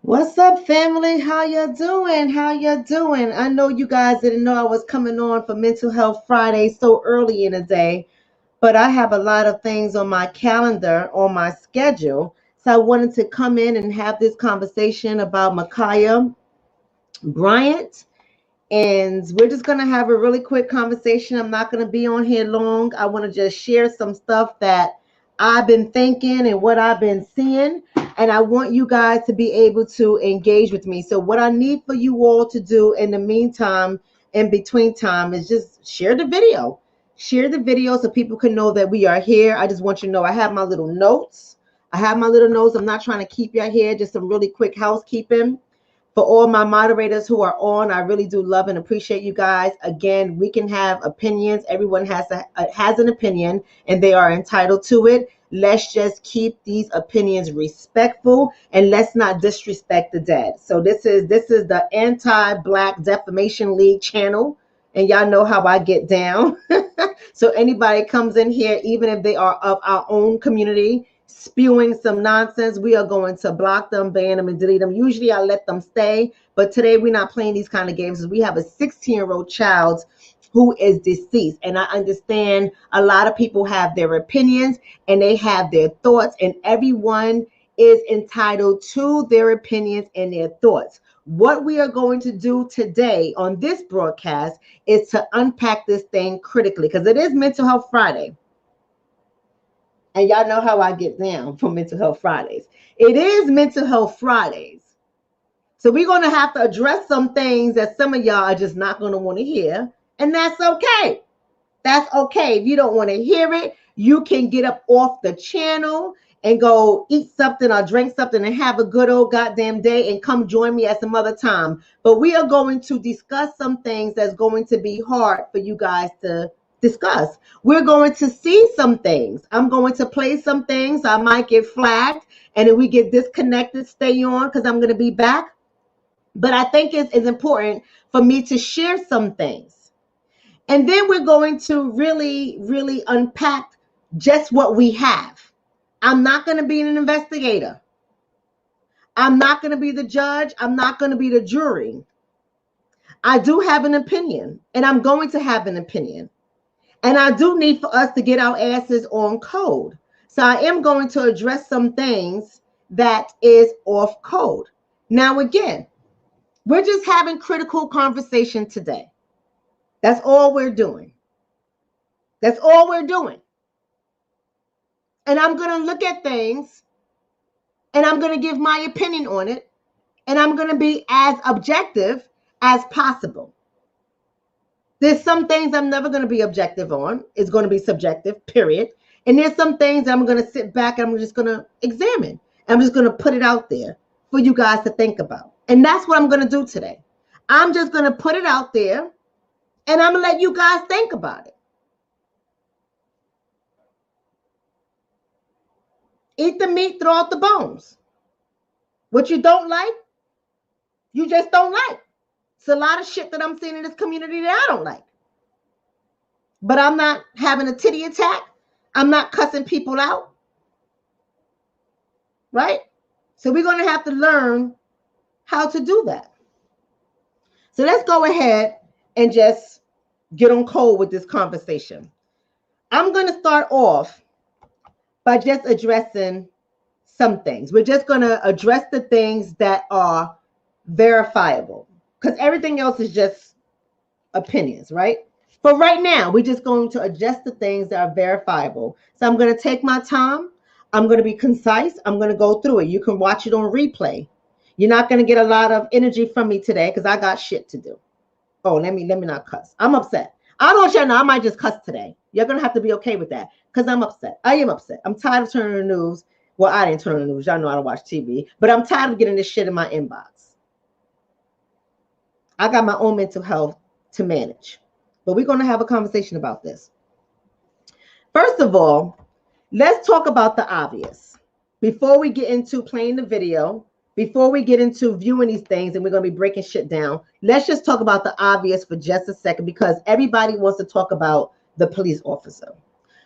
What's up, family? How you doing? How you doing? I know you guys didn't know I was coming on for Mental Health Friday so early in the day, but I have a lot of things on my calendar, on my schedule. So I wanted to come in and have this conversation about Khia, Bryant, and we're just going to have a really quick conversation. I'm not going to be on here long. I want to just share some stuff that I've been thinking and what I've been seeing. And I want you guys to be able to engage with me. So, what I need for you all to do in the meantime, in between time, is just share the video. Share the video so people can know that we are here. I just want you to know I have my little notes. I have my little notes. I'm not trying to keep you here, just some really quick housekeeping. For all my moderators who are on, I really do love and appreciate you guys. Again, we can have opinions. Everyone has an opinion and they are entitled to it. Let's just keep these opinions respectful and let's not disrespect the dead. So this is the Anti-Black Defamation League channel, and y'all know how I get down. So anybody comes in here, even if they are of our own community, spewing some nonsense, we are going to block them, ban them, and delete them. Usually I let them stay, but today we're not playing these kind of games. We have a 16-year-old child who is deceased, and I understand a lot of people have their opinions and they have their thoughts, and everyone is entitled to their opinions and their thoughts. What we are going to do today on this broadcast is to unpack this thing critically, because it is Mental Health Friday. And y'all know how I get down for Mental Health Fridays. It is Mental Health Fridays. So we're going to have to address some things that some of y'all are just not going to want to hear. And that's okay. That's okay. If you don't want to hear it, you can get up off the channel and go eat something or drink something and have a good old goddamn day and come join me at some other time. But we are going to discuss some things that's going to be hard for you guys to discuss. We're going to see some things. I'm going to play some things. I might get flagged, and if we get disconnected, stay on because I'm going to be back. But I think it's important for me to share some things. And then we're going to really, really unpack just what we have. I'm not going to be an investigator. I'm not going to be the judge. I'm not going to be the jury. I do have an opinion, and I'm going to have an opinion. And I do need for us to get our asses on code. So I am going to address some things that is off code. Now, again, we're just having critical conversation today. That's all we're doing. That's all we're doing. And I'm going to look at things and I'm going to give my opinion on it. And I'm going to be as objective as possible. There's some things I'm never going to be objective on. It's going to be subjective, period. And there's some things I'm going to sit back and I'm just going to examine. I'm just going to put it out there for you guys to think about. And that's what I'm going to do today. I'm just going to put it out there and I'm going to let you guys think about it. Eat the meat, throw out the bones. What you don't like, you just don't like. It's a lot of shit that I'm seeing in this community that I don't like. But I'm not having a titty attack. I'm not cussing people out. Right? So we're going to have to learn how to do that. So let's go ahead and just get on code with this conversation. I'm going to start off by just addressing some things. We're just going to address the things that are verifiable, because everything else is just opinions, right? But right now, we're just going to address the things that are verifiable. So I'm going to take my time. I'm going to be concise. I'm going to go through it. You can watch it on replay. You're not going to get a lot of energy from me today because I got shit to do. Oh, let me not cuss. I'm upset. I don't want you to know I might just cuss today. You're going to have to be okay with that because I'm upset. I am upset. I'm tired of turning the news. Well, I didn't turn on the news. Y'all know I don't watch TV. But I'm tired of getting this shit in my inbox. I got my own mental health to manage. But we're going to have a conversation about this. First of all, let's talk about the obvious. Before we get into playing the video, before we get into viewing these things, and we're going to be breaking shit down, let's just talk about the obvious for just a second, because everybody wants to talk about the police officer.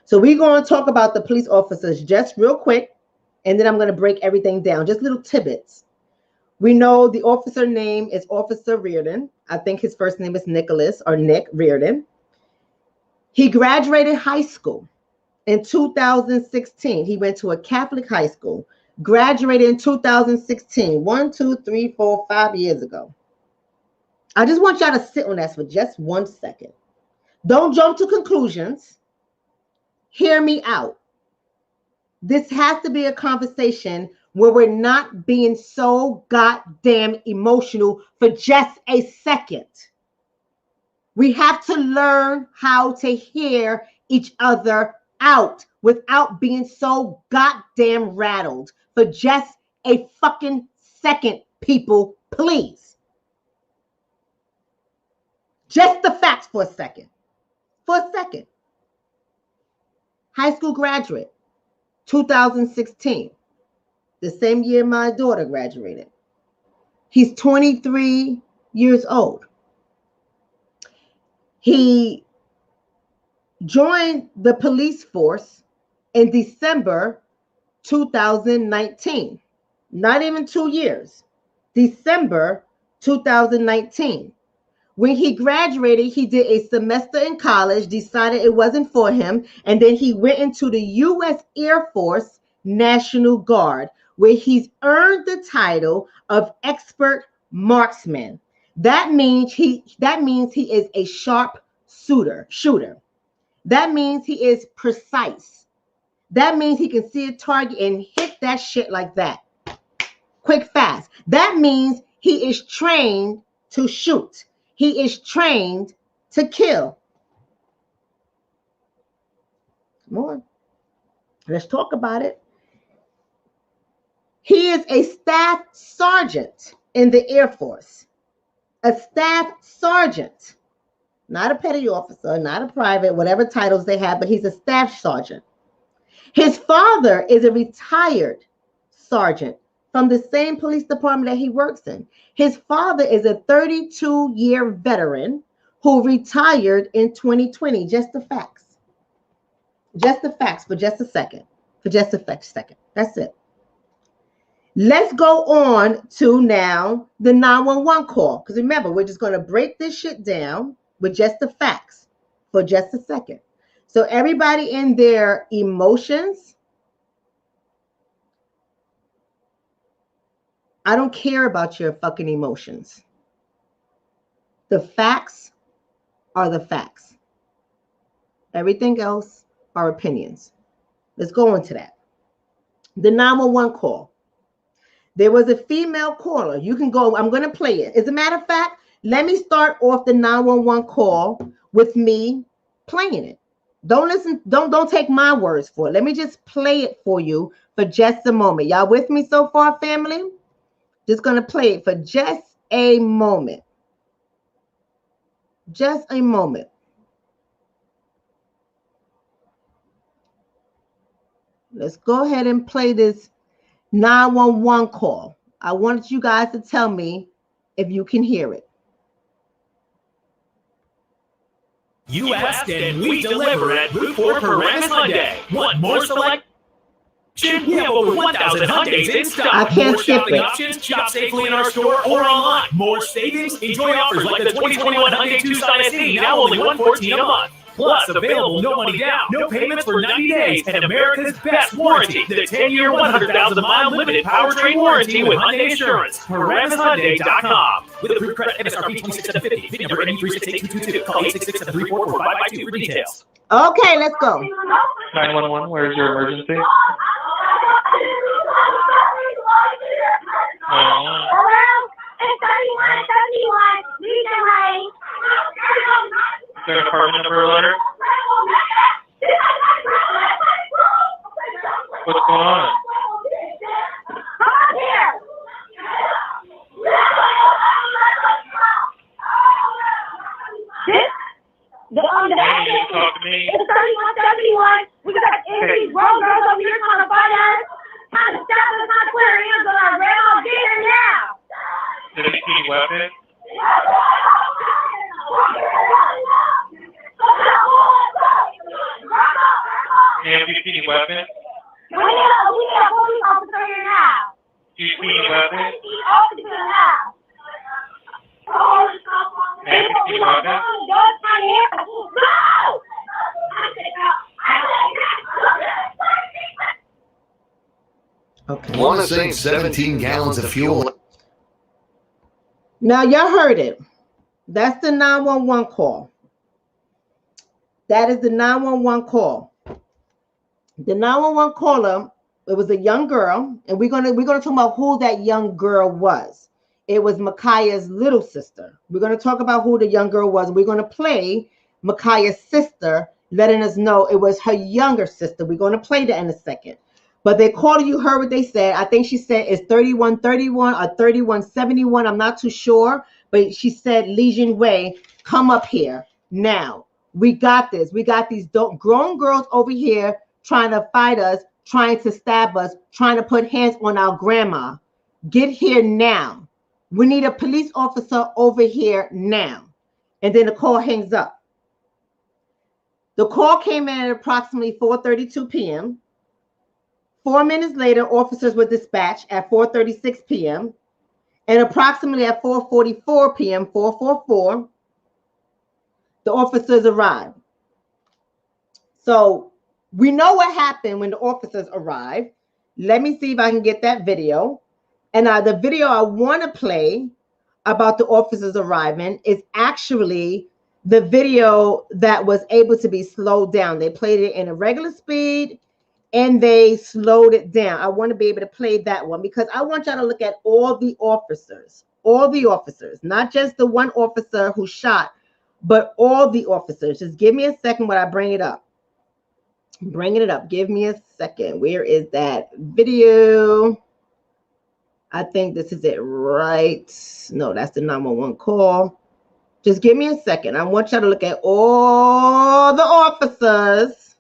So we're going to talk about the police officers just real quick, and then I'm going to break everything down, just little tidbits. We know the officer name is Officer Reardon. I think his first name is Nicholas or Nick Reardon. He graduated high school in 2016. He went to a Catholic high school, graduated in 2016, 1, 2, 3, 4, 5 years ago. I just want y'all to sit on that for just 1 second. Don't jump to conclusions. Hear me out. This has to be a conversation where we're not being so goddamn emotional for just a second. We have to learn how to hear each other out without being so goddamn rattled for just a fucking second, people, please. Just the facts for a second. For a second. High school graduate, 2016. The same year my daughter graduated. He's 23 years old. He joined the police force in December 2019. Not even 2 years. December 2019. When he graduated, he did a semester in college, decided it wasn't for him, and then he went into the U.S. Air Force National Guard, where he's earned the title of expert marksman. That means he is a sharp shooter. That means he is precise. That means he can see a target and hit that shit like that. Quick, fast. That means he is trained to shoot. He is trained to kill. Come on. Let's talk about it. He is a staff sergeant in the Air Force. A staff sergeant. Not a petty officer, not a private, whatever titles they have, but he's a staff sergeant. His father is a retired sergeant from the same police department that he works in. His father is a 32-year veteran who retired in 2020. Just the facts. Just the facts for just a second. For just a second. That's it. Let's go on to now the 911 call. Because remember, we're just going to break this shit down with just the facts for just a second. So everybody in their emotions, I don't care about your fucking emotions. The facts are the facts. Everything else are opinions. Let's go into that. The 911 call. There was a female caller. You can go. I'm going to play it. As a matter of fact, let me start off the 911 call with me playing it. Don't listen. Don't take my words for it. Let me just play it for you for just a moment. Y'all with me so far, family? Just going to play it for just a moment. Just a moment. Let's go ahead and play this 911 call. I want you guys to tell me if you can hear it. You ask and we deliver at Route 4 Paramus Hyundai. Want more selection? We have over 1,000 Hyundais in stock. I can't more skip shopping it. options. Shop safely in our store or online. More savings. Enjoy offers like the 2021 Hyundai Tucson SE, now only $114 a month. Plus, available no money down, no payments for 90 days, and America's best warranty. The 10-year, 100,000-mile limited powertrain warranty with Hyundai Insurance. ParamusHyundai.com. With approved credit, MSRP 26750. VIN number NE3682222. Call 866-344-4552 for details. Okay, let's go. 911, where is your emergency? It's 3171. Lead the way. Is there an apartment number or letter? What's going on? Come on here. The You need to talk to me. It's 3171. We got these road girls over here trying to find us. Trying to stop us not clearing hands on our grandma dinner now. Did he see any weapons? Have you seen any weapons? We need a police officer here now. Do you see any weapons? Officer Okay. Want to save 17 gallons of fuel. Now, y'all heard it. That's the 911 call. That is the 911 call. The 911 caller, it was a young girl, and we're gonna talk about who that young girl was. It was Micaiah's little sister. We're gonna talk about who the young girl was. We're gonna play Micaiah's sister, letting us know it was her younger sister. We're gonna play that in a second. But they called, you heard what they said. I think she said it's 3131 or 3171. I'm not too sure. But she said, Legion Way, come up here now. We got this. We got these grown girls over here trying to fight us, trying to stab us, trying to put hands on our grandma. Get here now. We need a police officer over here now. And then the call hangs up. The call came in at approximately 4:32 p.m. 4 minutes later, officers were dispatched at 4:36 p.m. And approximately at 4:44 p.m., 4:44, the officers arrived. So we know what happened when the officers arrived. Let me see if I can get that video. And the video I want to play about the officers arriving is actually the video that was able to be slowed down. They played it in a regular speed and they slowed it down. I want to be able to play that one because I want y'all to look at all the officers, not just the one officer who shot, but all the officers. Just give me a second while I bring it up. I'm bringing it up. Give me a second. Where is that video? I think this is it, right? No, that's the 911 call. Just give me a second. I want y'all to look at all the officers,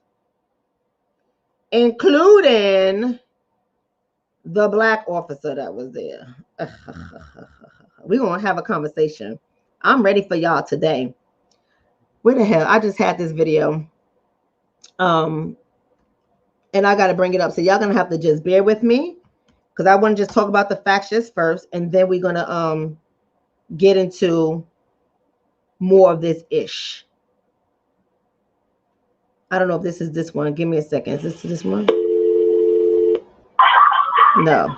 including the black officer that was there. We're going to have a conversation. I'm ready for y'all today. Where the hell? I just had this video. And I got to bring it up. So y'all going to have to just bear with me because I want to just talk about the facts just first. And then we're going to get into more of this ish. I don't know if this is this one. Give me a second. Is this one? No.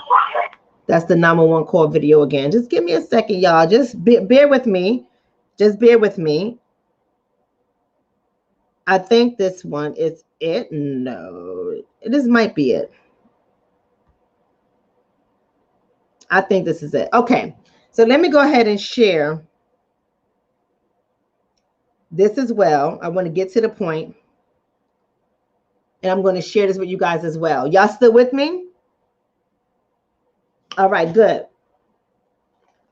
That's the 911 call video again. Just give me a second, y'all. Just bear with me. Just bear with me. I think this one is it. No, this might be it. I think this is it. Okay, so let me go ahead and share this as well. I want to get to the point, and I'm going to share this with you guys as well. Y'all still with me? All right, good.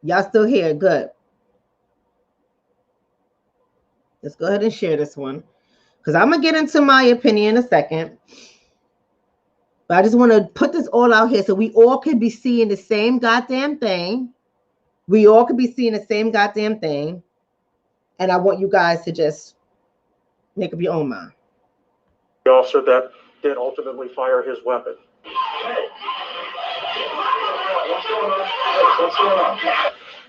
Y'all still here? Good. Let's go ahead and share this one because I'm going to get into my opinion in a second. But I just want to put this all out here so we all could be seeing the same goddamn thing. We all could be seeing the same goddamn thing. And I want you guys to just make up your own mind. The officer that did ultimately fire his weapon.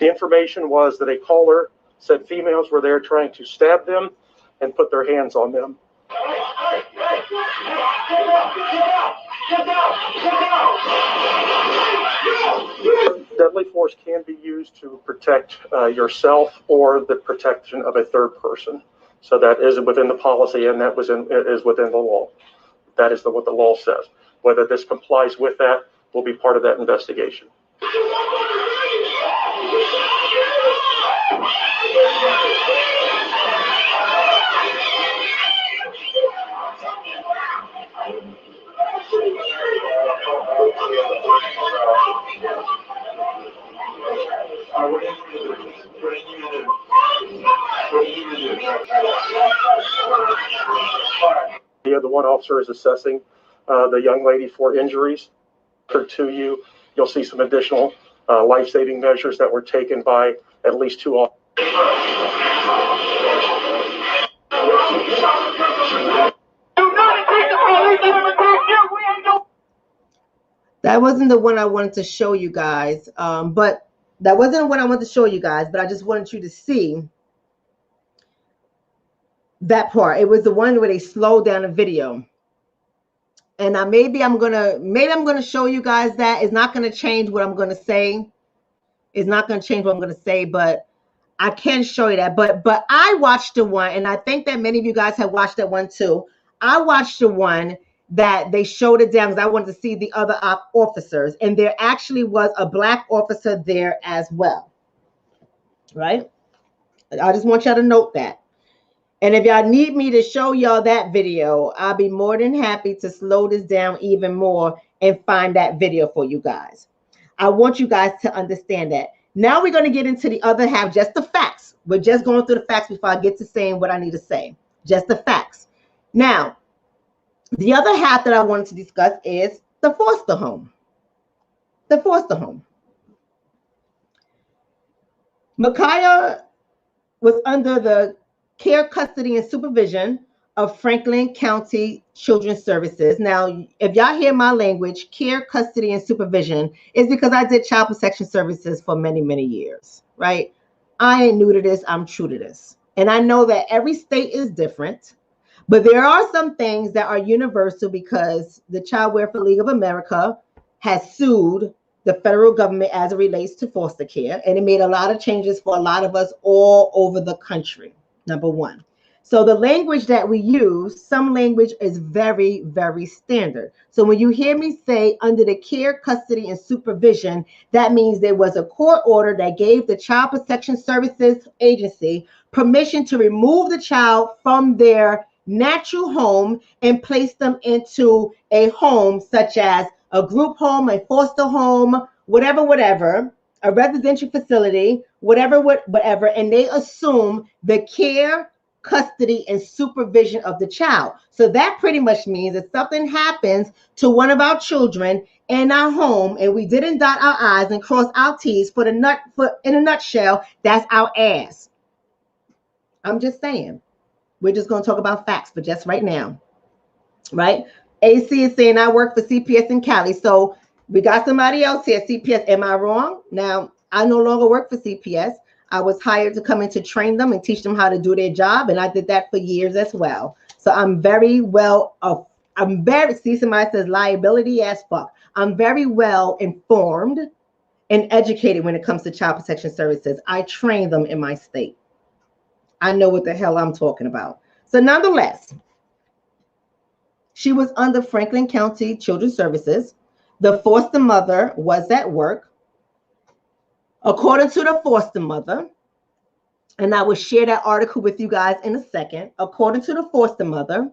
The information was that a caller said females were there trying to stab them and put their hands on them. Deadly force can be used to protect yourself or the protection of a third person. So that is within the policy, and that is within the law. That is what the law says. Whether this complies with that will be part of that investigation. The one officer is assessing the young lady for injuries to you. You'll see some additional life-saving measures that were taken by at least two officers. That wasn't the one I wanted to show you guys, but that wasn't the one I wanted to show you guys, but I just wanted you to see that part. It was the one where they slowed down the video. And maybe I'm gonna show you guys that. It's not gonna change what I'm gonna say. It's not gonna change what I'm gonna say, but I can show you that. But I watched the one, and I think that many of you guys have watched that one too. I watched the one that they showed it down because I wanted to see the other officers, and there actually was a black officer there as well. Right? I just want y'all to note that. And if y'all need me to show y'all that video, I'll be more than happy to slow this down even more and find that video for you guys. I want you guys to understand that. Now we're going to get into the other half, just the facts. We're just going through the facts before I get to saying what I need to say. Just the facts. Now, the other half that I wanted to discuss is the foster home. The foster home. Khia was under the care, custody, and supervision of Franklin County Children's Services. Now, if y'all hear my language, care, custody, and supervision is because I did child protection services for many, many years, right? I ain't new to this. I'm true to this. And I know that every state is different, but there are some things that are universal because the Child Welfare League of America has sued the federal government as it relates to foster care, and it made a lot of changes for a lot of us all over the country. Number one. So the language that we use, some language is very, very standard. So when you hear me say under the care, custody, and supervision, that means there was a court order that gave the Child Protection Services Agency permission to remove the child from their natural home and place them into a home such as a group home, a foster home, whatever, a residential facility, whatever, and they assume the care, custody, and supervision of the child. So that pretty much means if something happens to one of our children in our home and we didn't dot our I's and cross our T's in a nutshell, that's our ass. I'm just saying. We're just going to talk about facts for just right now, right? AC is saying I work for CPS in Cali. So we got somebody else here, CPS. Am I wrong? Now, I no longer work for CPS. I was hired to come in to train them and teach them how to do their job. And I did that for years as well. So I'm very well, see somebody says liability as fuck. I'm very well informed and educated when it comes to child protection services. I train them in my state. I know what the hell I'm talking about. So nonetheless, she was under Franklin County Children's Services. The foster mother was at work. According to the foster mother, and I will share that article with you guys in a second. According to the foster mother,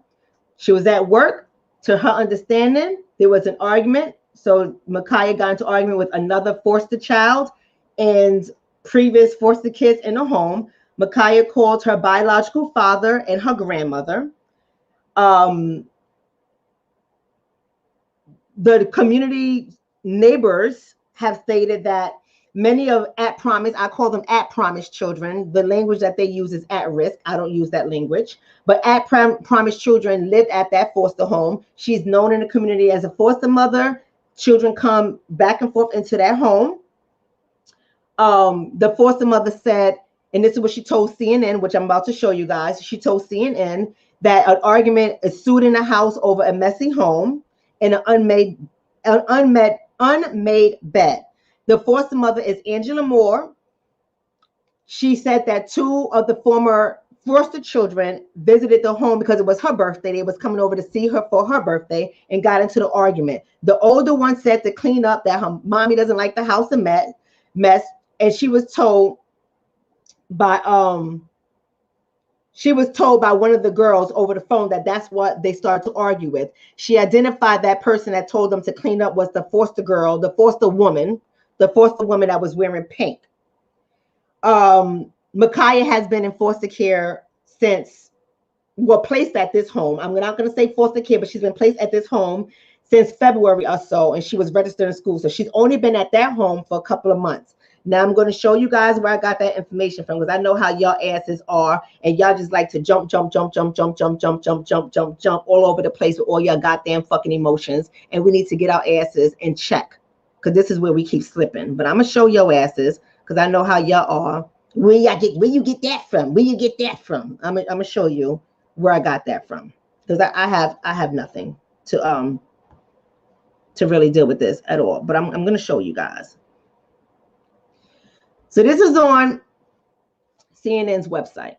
she was at work. To her understanding, there was an argument. So Khia got into argument with another foster child and previous foster kids in the home. Khia called her biological father and her grandmother. The community neighbors have stated that many of at promise, I call them at promise children. The language that they use is at risk. I don't use that language. But at promise children lived at that foster home. She's known in the community as a foster mother. Children come back and forth into that home. The foster mother said, and this is what she told CNN, which I'm about to show you guys. She told CNN that an argument ensued in the house over a messy home and an unmade bed. The foster mother is Angela Moore. She said that two of the former foster children visited the home because it was her birthday. They was coming over to see her for her birthday and got into the argument. The older one said to clean up, that her mommy doesn't like the house a mess, and she was told by one of the girls over the phone that that's what they started to argue with. She identified that person that told them to clean up was the foster girl, the foster woman that was wearing pink. Khia has been in foster care placed at this home. I'm not going to say foster care, but she's been placed at this home since February or so, and she was registered in school. So she's only been at that home for a couple of months. Now I'm going to show you guys where I got that information from, because I know how y'all asses are, and y'all just like to jump all over the place with all your goddamn fucking emotions, and we need to get our asses in check, because this is where we keep slipping. But I'm gonna show your asses, because I know how y'all are. Where you get that from? I'm gonna show you where I got that from, because I have nothing to to really deal with this at all. But I'm going to show you guys. So this is on CNN's website.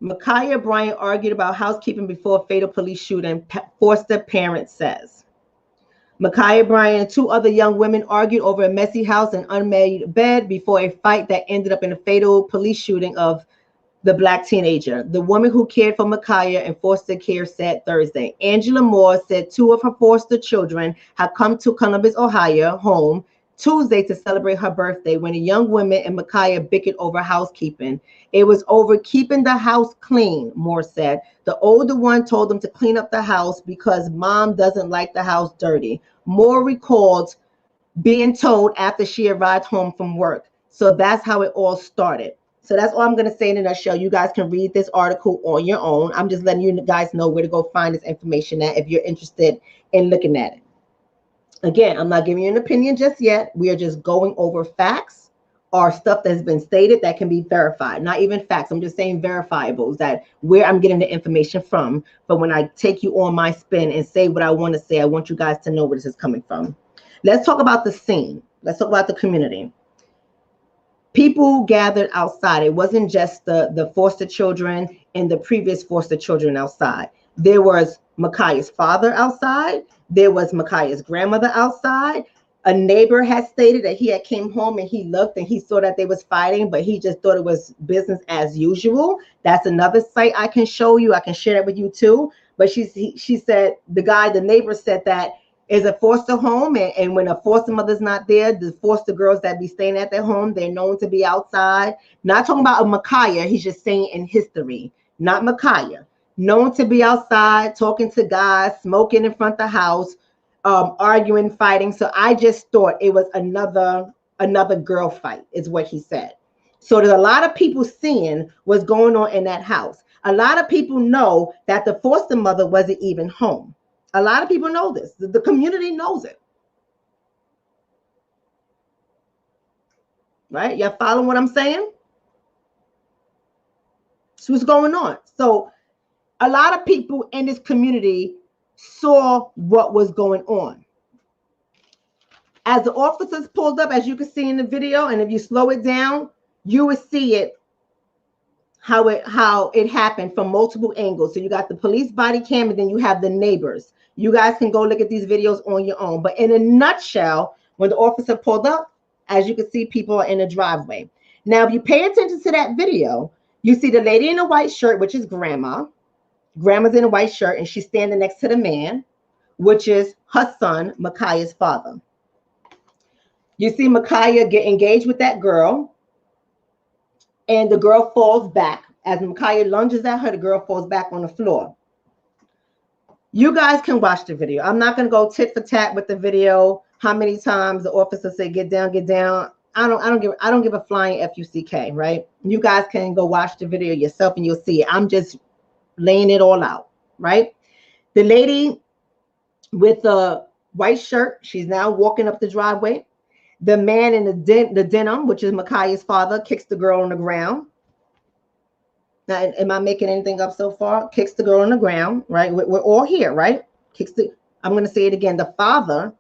Khia Bryant argued about housekeeping before fatal police shooting, foster parent says. Khia Bryant and 2 other young women argued over a messy house and unmade bed before a fight that ended up in a fatal police shooting of the Black teenager. The woman who cared for Khia in foster care said Thursday. Angela Moore said 2 of her foster children had come to Columbus, Ohio home Tuesday to celebrate her birthday when a young woman and Khia bickered over housekeeping. It was over keeping the house clean, Moore said. The older one told them to clean up the house because mom doesn't like the house dirty. Moore recalled being told after she arrived home from work. So that's how it all started. So that's all I'm going to say in a nutshell. You guys can read this article on your own. I'm just letting you guys know where to go find this information at if you're interested in looking at it. Again, I'm not giving you an opinion just yet. We are just going over facts or stuff that's been stated that can be verified. Not even facts. I'm just saying verifiables, that where I'm getting the information from. But when I take you on my spin and say what I want to say, I want you guys to know where this is coming from. Let's talk about the scene. Let's talk about the community. People gathered outside. It wasn't just the foster children and the previous foster children outside. There was Khia's father outside. There was Khia's grandmother outside. A neighbor had stated that he had came home and he looked and he saw that they was fighting, but he just thought it was business as usual. That's another site I can show you. I can share it with you too. But she said, the neighbor said that is a foster home, and when a foster mother's not there, the foster girls that be staying at their home, they're known to be outside. Not talking about a Khia, he's just saying in history, not Khia. Known to be outside, talking to guys, smoking in front of the house, arguing, fighting. So I just thought it was another girl fight, is what he said. So there's a lot of people seeing what's going on in that house. A lot of people know that the foster mother wasn't even home. A lot of people know this. The community knows it. Right? Y'all following what I'm saying? So what's going on? So a lot of people in this community saw what was going on. As the officers pulled up, as you can see in the video, and if you slow it down, you will see it, how it happened from multiple angles. So you got the police body cam, and then you have the neighbors. You guys can go look at these videos on your own. But in a nutshell, when the officer pulled up, as you can see, people are in the driveway. Now, if you pay attention to that video, you see the lady in a white shirt, which is grandma. Grandma's in a white shirt, and she's standing next to the man, which is her son, Khia's father. You see Khia get engaged with that girl, and the girl falls back. As Khia lunges at her, the girl falls back on the floor. You guys can watch the video. I'm not going to go tit for tat with the video. How many times the officer said, "Get down, get down." I don't give a flying FUCK, right? You guys can go watch the video yourself and you'll see it. I'm just laying it all out, right? The lady with the white shirt, she's now walking up the driveway. The man in the denim, which is Khia's father, kicks the girl on the ground. Now, am I making anything up so far? Kicks the girl on the ground, right? We're all here, right? I'm going to say it again. The father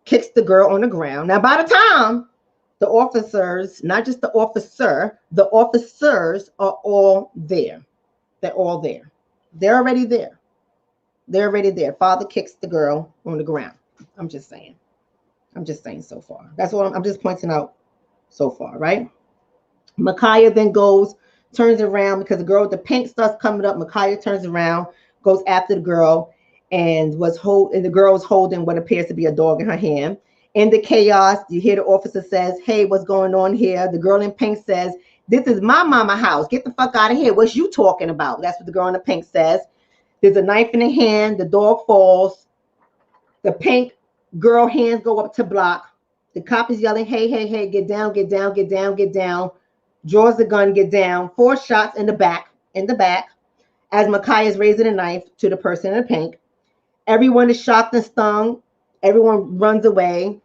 kicks the girl on the ground. Now, by the time the officers, not just the officer, the officers are all there. They're all there. They're already there. They're already there. Father kicks the girl on the ground. I'm just saying. I'm just saying so far. That's what I'm just pointing out so far, right? Khia then turns around because the girl with the pink starts coming up. Khia turns around, goes after the girl, and the girl was holding what appears to be a dog in her hand. In the chaos, you hear the officer says, "Hey, what's going on here?" The girl in pink says, "This is my mama house. Get the fuck out of here. What you talking about?" That's what the girl in the pink says. There's a knife in the hand. The dog falls. The pink girl hands go up to block. The cop is yelling, "Hey, hey, hey, get down, get down, get down, get down." Draws the gun, get down. 4 shots in the back, as Khia is raising a knife to the person in the pink. Everyone is shocked and stung. Everyone runs away.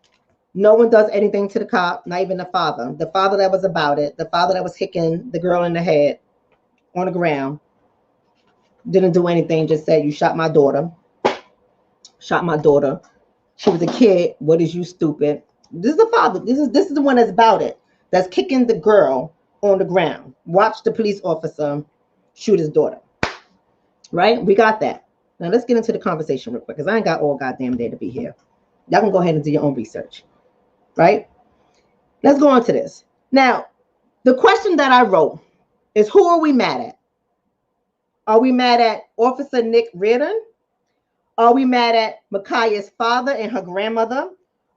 No one does anything to the cop, not even the father. The father that was about it, the father that was hitting the girl in the head on the ground, didn't do anything, just said, "You shot my daughter. Shot my daughter." She was a kid. What is you stupid? This is the father. This is the one that's about it. That's kicking the girl on the ground. Watch the police officer shoot his daughter. Right? We got that. Now let's get into the conversation real quick because I ain't got all goddamn day to be here. Y'all can go ahead and do your own research. Right? Let's go on to this. Now, the question that I wrote is, who are we mad at? Are we mad at Officer Nick Reardon? Are we mad at Micaiah's father and her grandmother?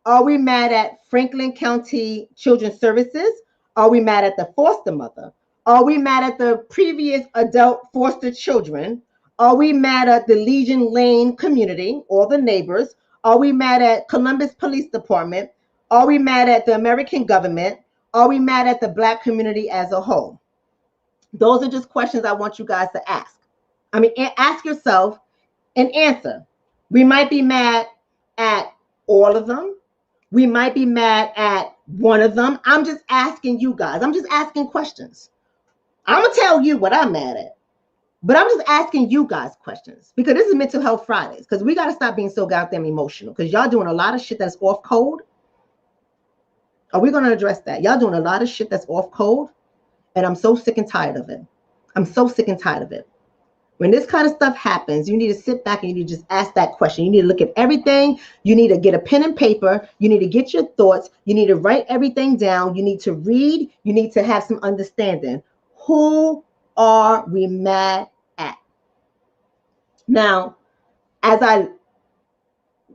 Are we mad at Franklin County Children's Services? Are we mad at the foster mother? Are we mad at the previous adult foster children? Are we mad at the Legion Lane community or the neighbors? Are we mad at Columbus Police Department? Are we mad at the American government? Are we mad at the Black community as a whole? Those are just questions I want you guys to ask. I mean, ask yourself and answer. We might be mad at all of them. We might be mad at one of them. I'm just asking you guys. I'm just asking questions. I'm going to tell you what I'm mad at. But I'm just asking you guys questions because this is Mental Health Fridays, because we got to stop being so goddamn emotional because y'all doing a lot of shit that's off code. Are we going to address that? Y'all doing a lot of shit that's off code, and I'm so sick and tired of it. I'm so sick and tired of it. When this kind of stuff happens, you need to sit back and you need to just ask that question. You need to look at everything. You need to get a pen and paper. You need to get your thoughts. You need to write everything down. You need to read. You need to have some understanding. Who are we mad at? Now, as I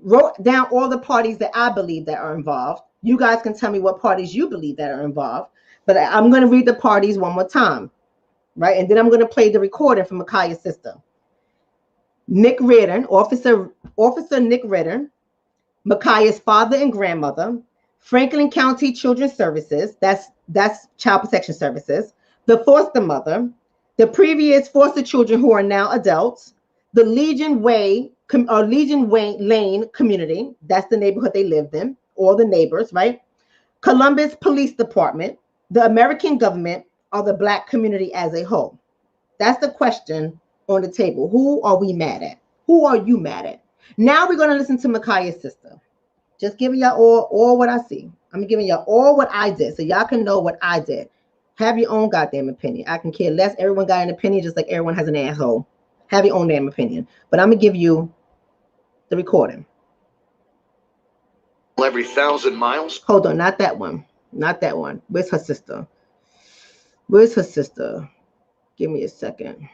wrote down all the parties that I believe that are involved, you guys can tell me what parties you believe that are involved. But I'm going to read the parties one more time. Right, and then I'm going to play the recording from Micaiah's sister. Nick Reardon, Officer Nick Reardon, Micaiah's father and grandmother, Franklin County Children's Services, that's Child Protection Services, the foster mother, the previous foster children who are now adults, the Legion Lane community, that's the neighborhood they lived in, all the neighbors, right? Columbus Police Department, the American government, or the Black community as a whole? That's the question on the table. Who are we mad at? Who are you mad at? Now we're going to listen to Micaiah's sister. Just giving y'all all what I see. I'm giving y'all all what I did so y'all can know what I did. Have your own goddamn opinion. I can care less. Everyone got an opinion just like everyone has an asshole. Have your own damn opinion. But I'm going to give you the recording. Every 1,000 miles. Hold on, not that one. Not that one. Where's her sister? Where's her sister? Give me a second.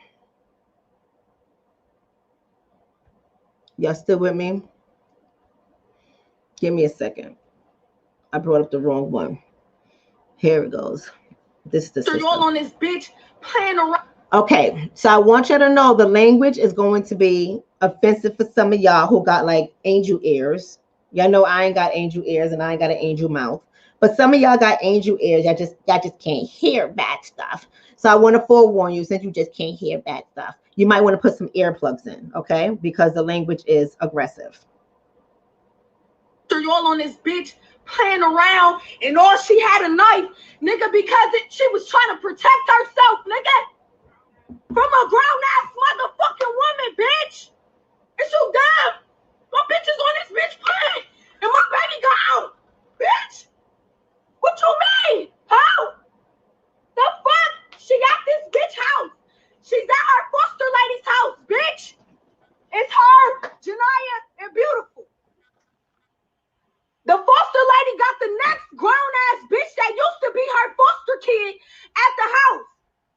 Y'all still with me? Give me a second. I brought up the wrong one. Here it goes. This is the sister. You're all on this bitch playing around. Okay, so I want you to know the language is going to be offensive for some of y'all who got like angel ears. Y'all know I ain't got angel ears and I ain't got an angel mouth. But some of y'all got angel ears. Y'all just can't hear bad stuff. So I want to forewarn you, since you just can't hear bad stuff, you might want to put some earplugs in, okay? Because the language is aggressive. You're all on this bitch playing around, and all she had a knife, nigga, because she was trying to protect herself, nigga, from a grown-ass motherfucking woman, bitch. Is you dumb? My bitch is on this bitch playing, and my baby got out, bitch. What you mean? How? The fuck? She at this bitch house. She's at her foster lady's house, bitch. It's her, Janaya, and Beautiful. The foster lady got the next grown-ass bitch that used to be her foster kid at the house.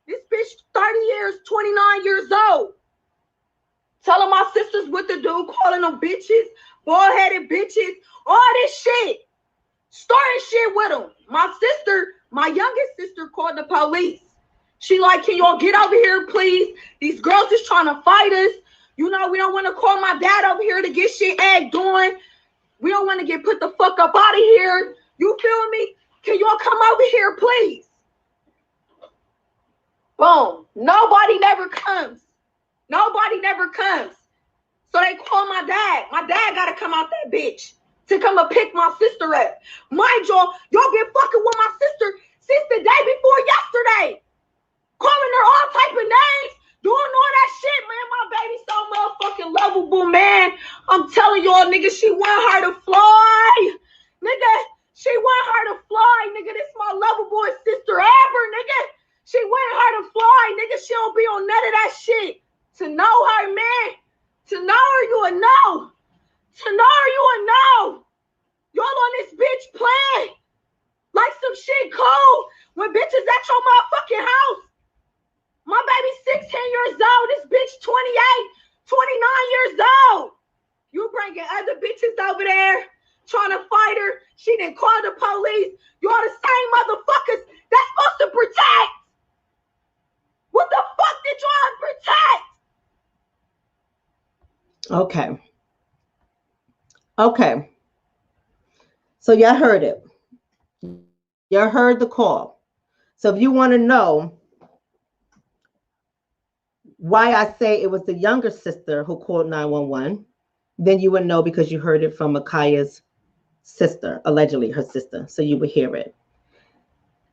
This bitch 30 years, 29 years old. Telling my sisters what to do, calling them bitches, bald-headed bitches, all this shit. Starting shit with them. My youngest sister called the police. She like, can y'all get over here, please? These girls is trying to fight us. You know, we don't want to call my dad over here to get shit egged on. We don't want to get put the fuck up out of here. You feel me? Can y'all come over here, please? Boom. Nobody never comes. Nobody never comes. So they call my dad. My dad got to come out that bitch to come and pick my sister up. Mind y'all been fucking with my sister since the day before yesterday. Calling her all type of names, doing all that shit, man. My baby so motherfucking lovable, man. I'm telling y'all, nigga, she want her to fly. Nigga, she want her to fly, nigga. This my lovable sister ever, nigga. She want her to fly, nigga. She don't be on none of that shit. To know her, man. To know her, you would know. To know her, you would know. Y'all on this bitch playing like some shit cool when bitches at your motherfucking house. My baby's 16 years old. This bitch 28, 29 years old. You bringing other bitches over there trying to fight her. She didn't call the police. You're the same motherfuckers that's supposed to protect. What the fuck did y'all protect? Okay. Okay. So y'all heard it. Y'all heard the call. So if you want to know why I say it was the younger sister who called 911, then you would know because you heard it from Khia's sister, allegedly her sister. So you would hear it.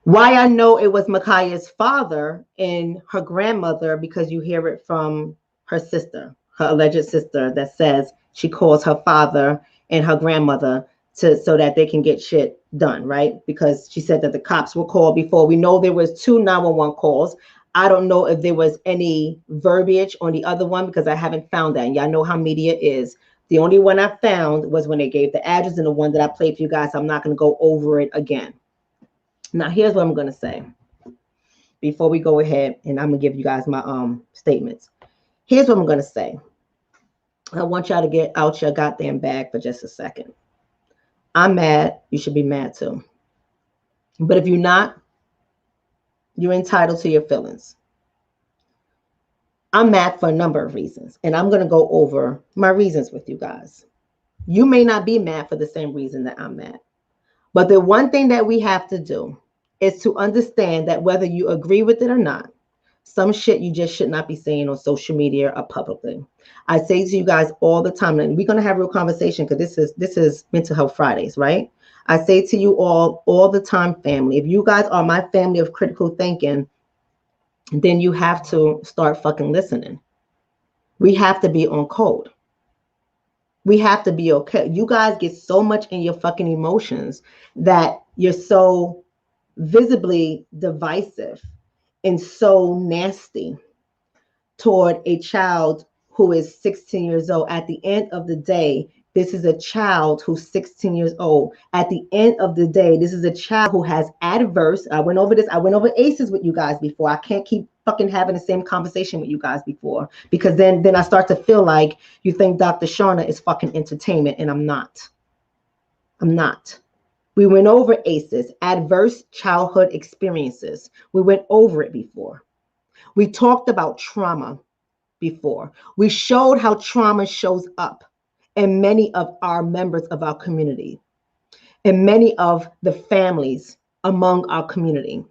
Why I know it was Khia's father and her grandmother, because you hear it from her sister, her alleged sister, that says she calls her father and her grandmother so that they can get shit done, right? Because she said that the cops were called before. We know there was 2 911 calls. I don't know if there was any verbiage on the other one because I haven't found that. And y'all know how media is. The only one I found was when they gave the address, and the one that I played for you guys. I'm not going to go over it again. Now, here's what I'm going to say before we go ahead, and I'm going to give you guys my statements. Here's what I'm going to say. I want y'all to get out your goddamn bag for just a second. I'm mad. You should be mad too. But if you're not, you're entitled to your feelings. I'm mad for a number of reasons, and I'm going to go over my reasons with you guys. You may not be mad for the same reason that I'm mad. But the one thing that we have to do is to understand that whether you agree with it or not, some shit you just should not be saying on social media or publicly. I say to you guys all the time, and we're going to have a real conversation because this is Mental Health Fridays, right? I say to you all the time, family, if you guys are my family of critical thinking, then you have to start fucking listening. We have to be on code. We have to be okay. You guys get so much in your fucking emotions that you're so visibly divisive and so nasty toward a child who is 16 years old. At the end of the day, this is a child who's 16 years old. At the end of the day, this is a child who has adverse. I went over ACEs with you guys before. I can't keep fucking having the same conversation with you guys before, because then I start to feel like you think Dr. Shonna is fucking entertainment, and I'm not. I'm not. We went over ACEs, adverse childhood experiences. We went over it before. We talked about trauma before. We showed how trauma shows up in many of our members of our community, in many of the families among our community.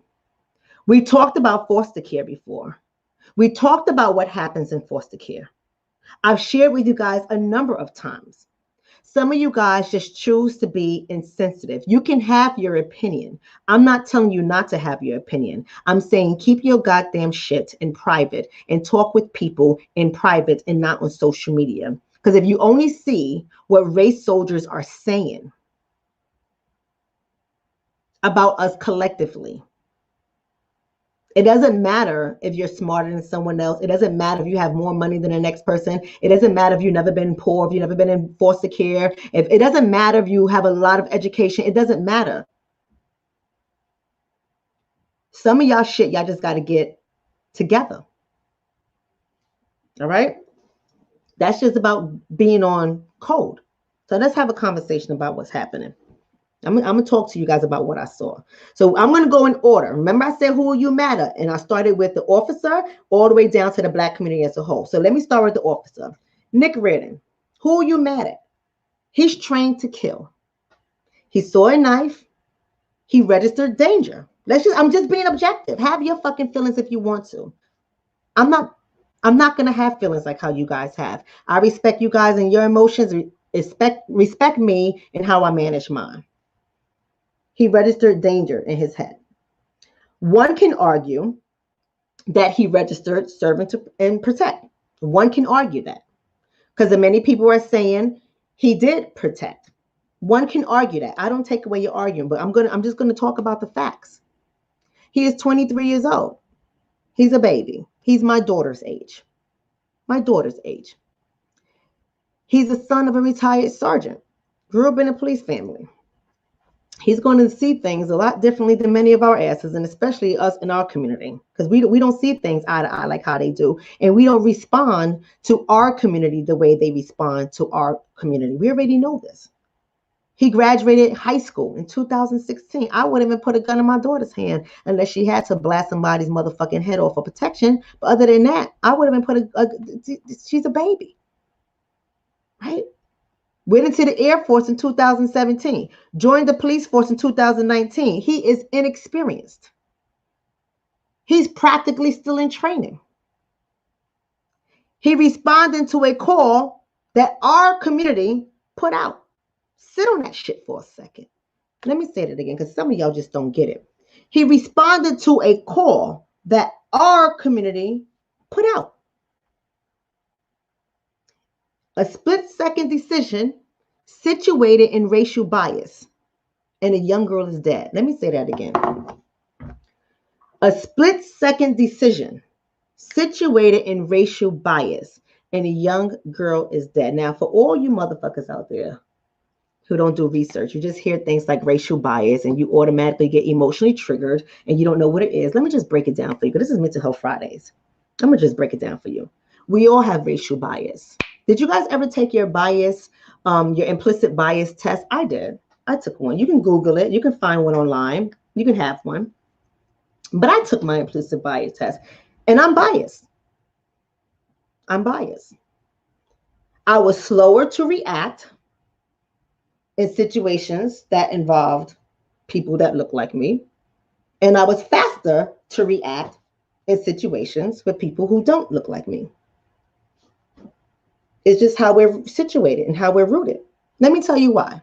We talked about foster care before. We talked about what happens in foster care. I've shared with you guys a number of times. Some of you guys just choose to be insensitive. You can have your opinion. I'm not telling you not to have your opinion. I'm saying keep your goddamn shit in private and talk with people in private and not on social media. Because if you only see what race soldiers are saying about us collectively, it doesn't matter if you're smarter than someone else. It doesn't matter if you have more money than the next person. It doesn't matter if you've never been poor, if you've never been in foster care. If it doesn't matter if you have a lot of education. It doesn't matter. Some of y'all shit, y'all just got to get together. All right? That's just about being on code. So let's have a conversation about what's happening. I'm going to talk to you guys about what I saw. So I'm going to go in order. Remember I said, who are you mad at? And I started with the officer all the way down to the Black community as a whole. So let me start with the officer. Nick Reardon. Who are you mad at? He's trained to kill. He saw a knife. He registered danger. I'm just being objective. Have your fucking feelings if you want to. I'm not going to have feelings like how you guys have. I respect you guys and your emotions. Respect me and how I manage mine. He registered danger in his head. One can argue that he registered serve and protect. One can argue that because many people are saying he did protect. One can argue that. I don't take away your argument, but I'm just gonna talk about the facts. He is 23 years old. He's a baby. He's my daughter's age. My daughter's age. He's the son of a retired sergeant. Grew up in a police family. He's going to see things a lot differently than many of our asses, and especially us in our community, because we don't see things eye to eye like how they do, and we don't respond to our community the way they respond to our community. We already know this. He graduated high school in 2016. I wouldn't even put a gun in my daughter's hand unless she had to blast somebody's motherfucking head off for protection. But other than that, I would have been she's a baby, right? Went into the Air Force in 2017. Joined the police force in 2019. He is inexperienced. He's practically still in training. He responded to a call that our community put out. Sit on that shit for a second. Let me say that again because some of y'all just don't get it. He responded to a call that our community put out. A split-second decision situated in racial bias, and a young girl is dead. Let me say that again. A split-second decision situated in racial bias, and a young girl is dead. Now, for all you motherfuckers out there who don't do research, you just hear things like racial bias, and you automatically get emotionally triggered, and you don't know what it is. Let me just break it down for you, because this is Mental Health Fridays. I'm going to just break it down for you. We all have racial bias. Did you guys ever take your bias, your implicit bias test? I did. I took one. You can Google it. You can find one online. You can have one. But I took my implicit bias test, and I'm biased. I'm biased. I was slower to react in situations that involved people that look like me, and I was faster to react in situations with people who don't look like me. It's just how we're situated and how we're rooted. Let me tell you why.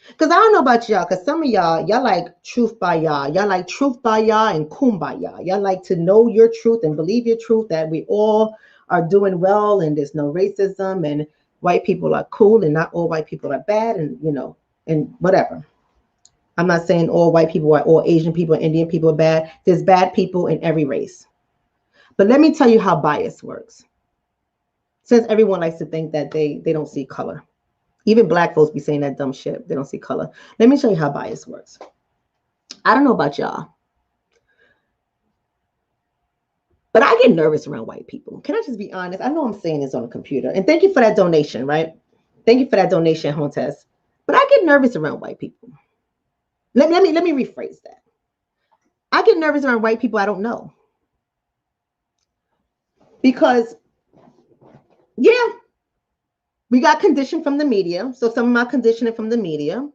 Because I don't know about y'all, because some of y'all like truth by y'all. Y'all like truth by y'all and kumbaya. Y'all like to know your truth and believe your truth, that we all are doing well and there's no racism and white people are cool and not all white people are bad, and and whatever. I'm not saying all white people are, all Asian people, Indian people are bad. There's bad people in every race. But let me tell you how bias works. Since everyone likes to think that they don't see color. Even black folks be saying that dumb shit. They don't see color. Let me show you how bias works. I don't know about y'all, but I get nervous around white people. Can I just be honest? I know I'm saying this on a computer. And thank you for that donation, right? Thank you for that donation, Hontes. But I get nervous around white people. Let me rephrase that. I get nervous around white people I don't know. Because, yeah, we got conditioned from the media. So some of my conditioning from the media,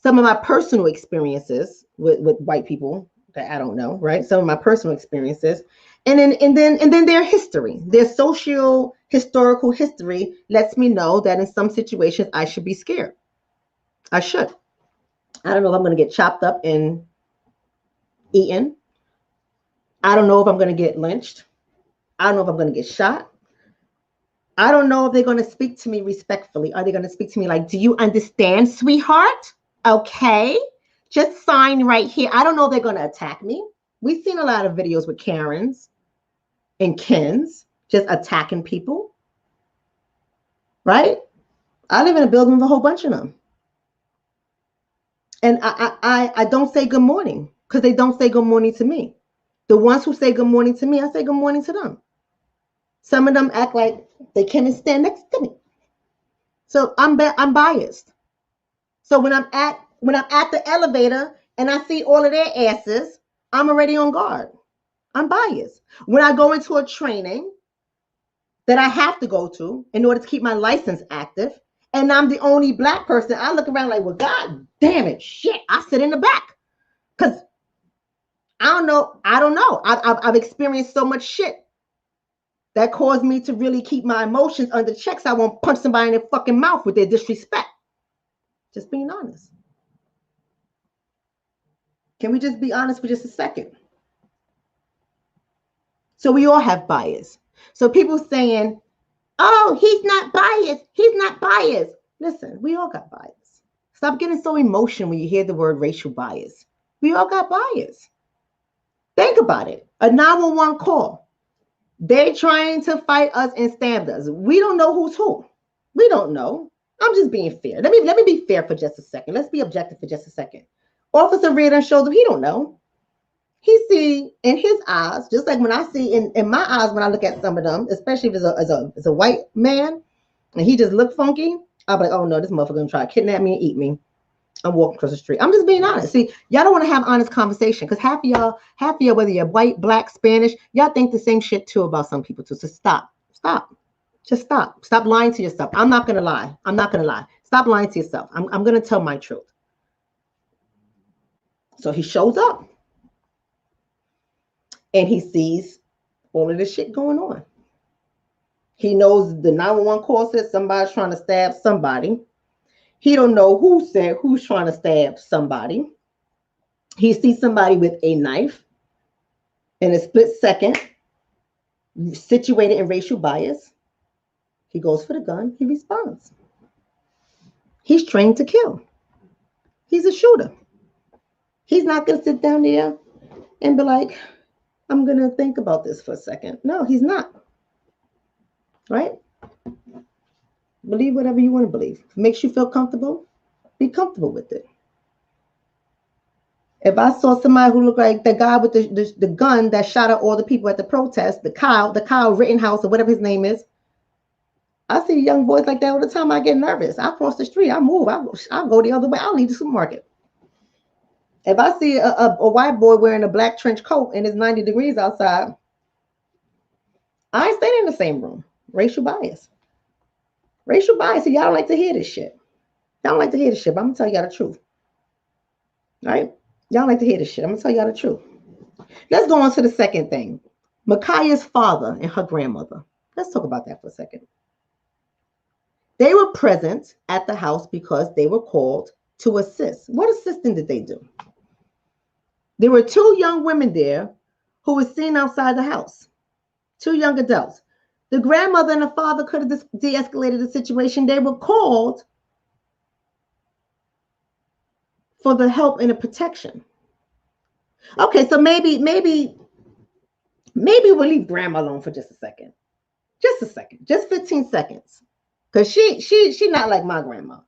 some of my personal experiences with white people that I don't know, right? Some of my personal experiences, and then their history, their social historical history lets me know that in some situations I should be scared. I should. I don't know if I'm going to get chopped up and eaten. I don't know if I'm going to get lynched. I don't know if I'm going to get shot. I don't know if they're going to speak to me respectfully. Are they going to speak to me like, do you understand, sweetheart? Okay, just sign right here. I don't know if they're going to attack me. We've seen a lot of videos with Karens and Kens just attacking people, right? I live in a building with a whole bunch of them. And I don't say good morning because they don't say good morning to me. The ones who say good morning to me, I say good morning to them. Some of them act like they can't even stand next to me. So I'm biased. So when I'm at the elevator and I see all of their asses, I'm already on guard. I'm biased. When I go into a training that I have to go to in order to keep my license active, and I'm the only black person, I look around like, well, God damn it, shit, I sit in the back. Because I don't know. I've experienced so much shit that caused me to really keep my emotions under check, so I won't punch somebody in their fucking mouth with their disrespect. Just being honest. Can we just be honest for just a second? So we all have bias. So people saying, oh, he's not biased. He's not biased. Listen, we all got bias. Stop getting so emotional when you hear the word racial bias. We all got bias. Think about it. A 911 call. They're trying to fight us and stab us. We don't know who's who. We don't know. I'm just being fair. Let me be fair for just a second. Let's be objective for just a second. Officer Reardon shows up. He don't know. He see in his eyes, just like when I see in my eyes when I look at some of them, especially if it's a white man and he just look funky, I'll be like, oh no, this motherfucker gonna try to kidnap me and eat me. I'm walking across the street. I'm just being honest. See, y'all don't want to have honest conversation because half of y'all, whether you're white, black, Spanish, y'all think the same shit too about some people too. So stop. Just stop. Stop lying to yourself. I'm not gonna lie. Stop lying to yourself. I'm gonna tell my truth. So he shows up and he sees all of this shit going on. He knows the 911 call says somebody's trying to stab somebody. He don't know who said who's trying to stab somebody. He sees somebody with a knife in a split second, situated in racial bias. He goes for the gun. He responds. He's trained to kill. He's a shooter. He's not going to sit down there and be like, I'm going to think about this for a second. No, he's not. Right? Believe whatever you want to believe. If it makes you feel comfortable, be comfortable with it. If I saw somebody who looked like the guy with the gun that shot at all the people at the protest, the Kyle Rittenhouse or whatever his name is, I see young boys like that all the time. I get nervous. I cross the street. I move. I'll go the other way. I'll leave the supermarket. If I see a white boy wearing a black trench coat and it's 90 degrees outside, I ain't staying in the same room. Racial bias. Racial bias. So y'all don't like to hear this shit. Y'all don't like to hear this shit, but I'm going to tell y'all the truth. All right? Y'all don't like to hear this shit. I'm going to tell y'all the truth. Let's go on to the second thing. Ma'Khia's father and her grandmother. Let's talk about that for a second. They were present at the house because they were called to assist. What assisting did they do? There were two young women there who were seen outside the house. Two young adults. The grandmother and the father could have de-escalated the situation. They were called for the help and the protection. Okay, so maybe we'll leave grandma alone for just a second. Just a second. Just 15 seconds. Because she not like my grandma.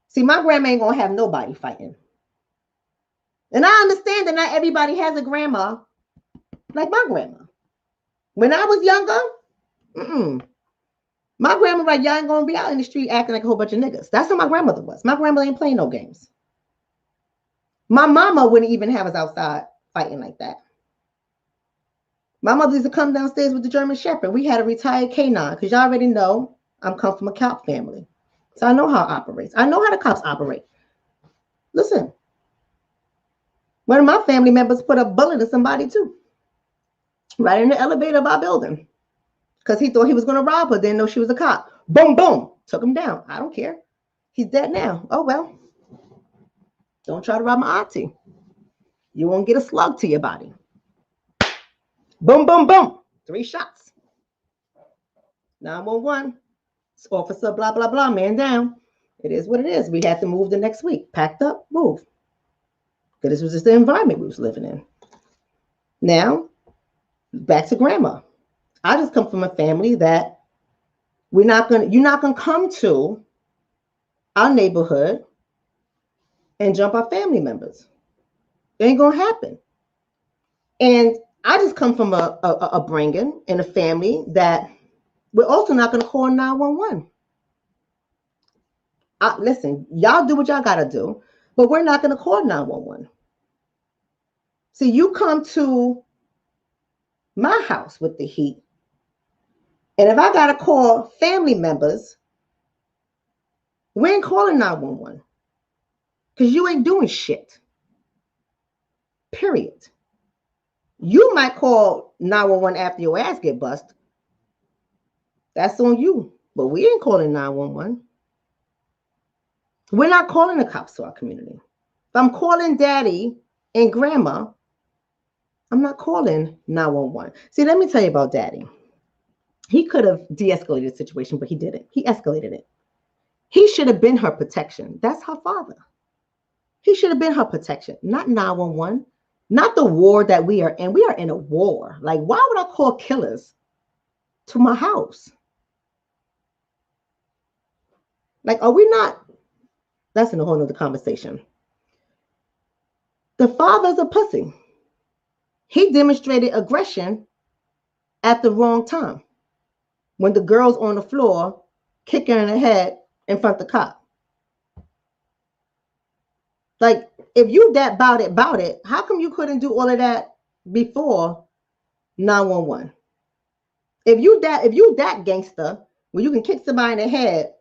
See, my grandma ain't gonna have nobody fighting. And I understand that not everybody has a grandma like my grandma. When I was younger, my grandma like, y'all ain't gonna be out in the street acting like a whole bunch of niggas. That's how my grandmother was. My grandmother ain't playing no games. My mama wouldn't even have us outside fighting like that. My mother used to come downstairs with the German Shepherd. We had a retired canine because y'all already know I'm come from a cop family. So I know how it operates. I know how the cops operate. Listen, one of my family members put a bullet in somebody too. Right in the elevator of our building. Because he thought he was going to rob her. Didn't know she was a cop. Boom, boom. Took him down. I don't care. He's dead now. Oh, well. Don't try to rob my auntie. You won't get a slug to your body. Boom, boom, boom. 3 shots. 911. Officer, blah, blah, blah. Man down. It is what it is. We had to move the next week. Packed up, move. Because this was just the environment we was living in. Now, back to grandma. I just come from a family that you're not gonna come to our neighborhood and jump our family members. It ain't gonna happen. And I just come from a upbringing in a family that we're also not gonna call 911. Listen, y'all do what y'all gotta do, but we're not gonna call 911. See, you come to my house with the heat. And if I gotta call family members, we ain't calling 911. Because you ain't doing shit. Period. You might call 911 after your ass get bust. That's on you. But we ain't calling 911. We're not calling the cops to our community. If I'm calling daddy and grandma, I'm not calling 911. See, let me tell you about Daddy. He could have de-escalated the situation, but he didn't. He escalated it. He should have been her protection. That's her father. He should have been her protection, not 911, not the war that we are in. We are in a war. Like, why would I call killers to my house? Like, are we not? That's in a whole nother conversation. The father's a pussy. He demonstrated aggression at the wrong time when the girl's on the floor kicking her in the head in front of the cop. Like, if you that bout it, how come you couldn't do all of that before 911? If you that gangster where you can kick somebody in the head,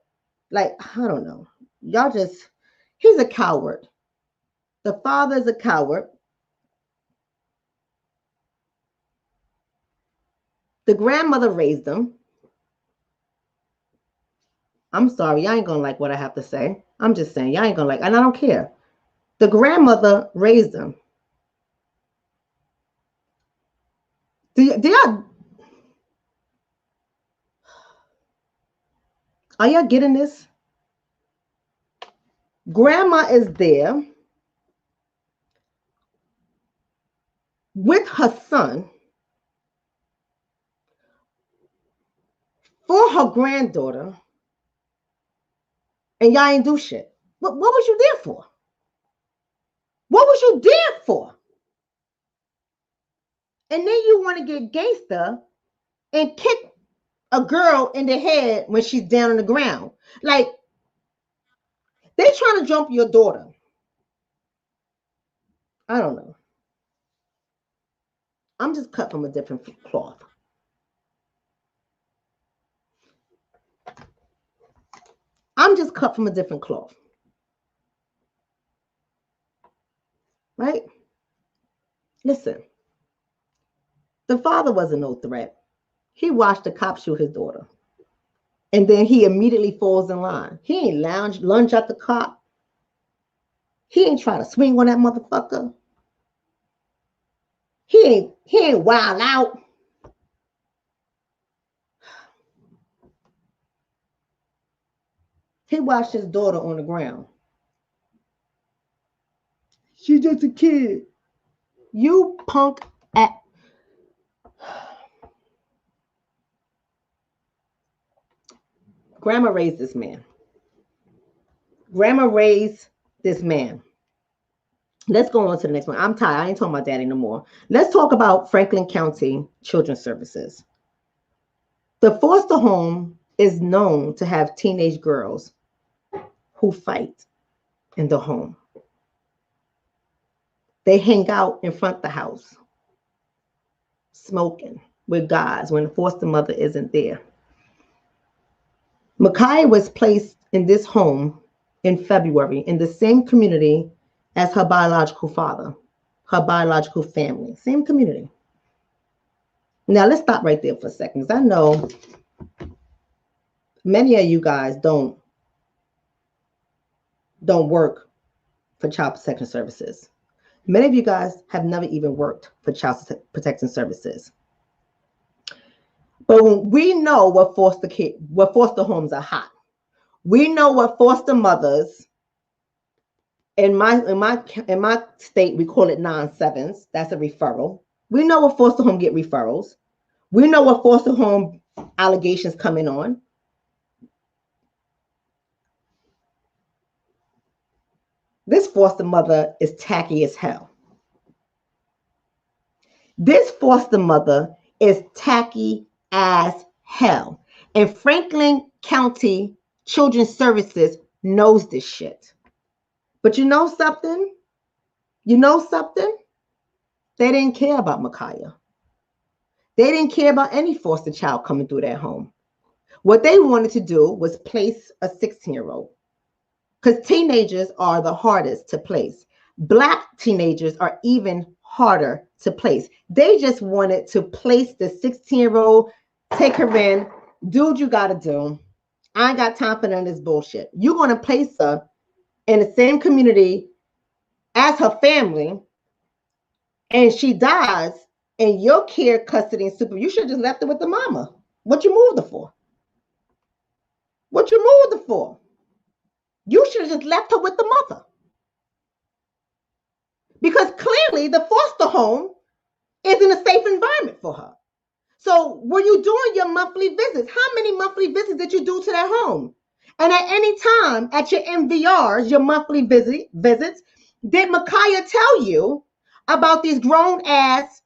like, I don't know. Y'all just, he's a coward. The father is a coward. The grandmother raised him. I'm sorry, y'all ain't gonna like what I have to say. I'm just saying, y'all ain't gonna like, and I don't care. The grandmother raised him. Are y'all getting this? Grandma is there with her son for her granddaughter, and y'all ain't do shit. What was you there for? What was you there for? And then you want to get gangster and kick a girl in the head when she's down on the ground. Like, they trying to jump your daughter. I don't know. I'm just cut from a different cloth. I'm just cut from a different cloth. Right? Listen. The father wasn't no threat. He watched the cop shoot his daughter. And then he immediately falls in line. He ain't lunge at the cop. He ain't try to swing on that motherfucker. He ain't wild out. He watched his daughter on the ground. She's just a kid. You punk at. Grandma raised this man. Grandma raised this man. Let's go on to the next one. I'm tired. I ain't talking about Daddy no more. Let's talk about Franklin County Children's Services. The foster home is known to have teenage girls who fight in the home. They hang out in front of the house, smoking with guys when the foster mother isn't there. Khia was placed in this home in February in the same community as her biological father, her biological family, same community. Now, let's stop right there for a second, because I know many of you guys don't work for Child Protection Services. Many of you guys have never even worked for Child Protection Services. But we know what foster homes are hot. We know what foster mothers, in my state, we call it 9/7s. That's a referral. We know what foster home get referrals. We know what foster home allegations coming on. This foster mother is tacky as hell. This foster mother is tacky as hell. And Franklin County Children's Services knows this shit. But you know something? You know something? They didn't care about Khia. They didn't care about any foster child coming through their home. What they wanted to do was place a 16-year-old. Because teenagers are the hardest to place. Black teenagers are even harder to place. They just wanted to place the 16-year-old, take her in, do what you got to do. I ain't got time for none of this bullshit. You're going to place her in the same community as her family, and she dies, in your care, custody, and super, you should have just left it with the mama. What you moved her for? What you moved her for? You should have just left her with the mother. Because clearly the foster home isn't a safe environment for her. So were you doing your monthly visits? How many monthly visits did you do to that home? And at any time at your MVRs, your monthly visits, did Khia tell you about these grown ass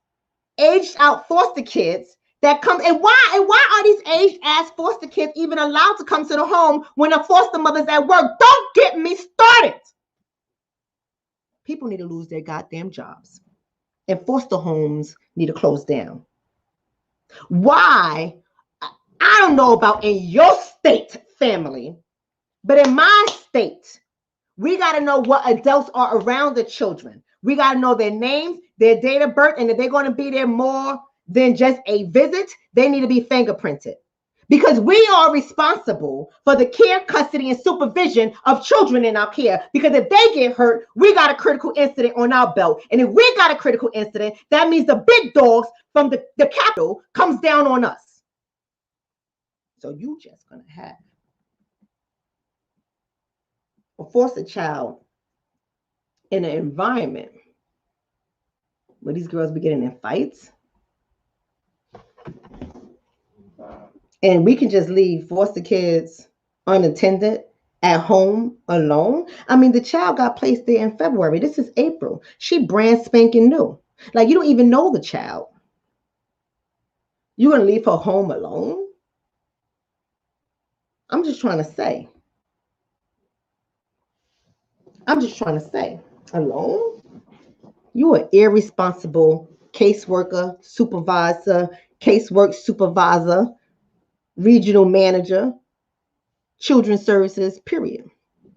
aged out foster kids that come, and why are these aged ass foster kids even allowed to come to the home when a foster mother's at work? Don't get me started. People need to lose their goddamn jobs, and foster homes need to close down. Why? I don't know about in your state, family, but in my state, we got to know what adults are around the children. We got to know their names, their date of birth, and if they're going to be there more than just a visit, they need to be fingerprinted. Because we are responsible for the care, custody, and supervision of children in our care. Because if they get hurt, we got a critical incident on our belt. And if we got a critical incident, that means the big dogs from the capital comes down on us. So you just going to have a foster child in an environment where these girls be getting in fights. And we can just leave foster kids unattended at home alone. I mean, the child got placed there in February. This is April. She brand spanking new. Like, you don't even know the child. You're going to leave her home alone? I'm just trying to say. Alone? You are irresponsible caseworker, supervisor, casework supervisor, regional manager, children's services, period.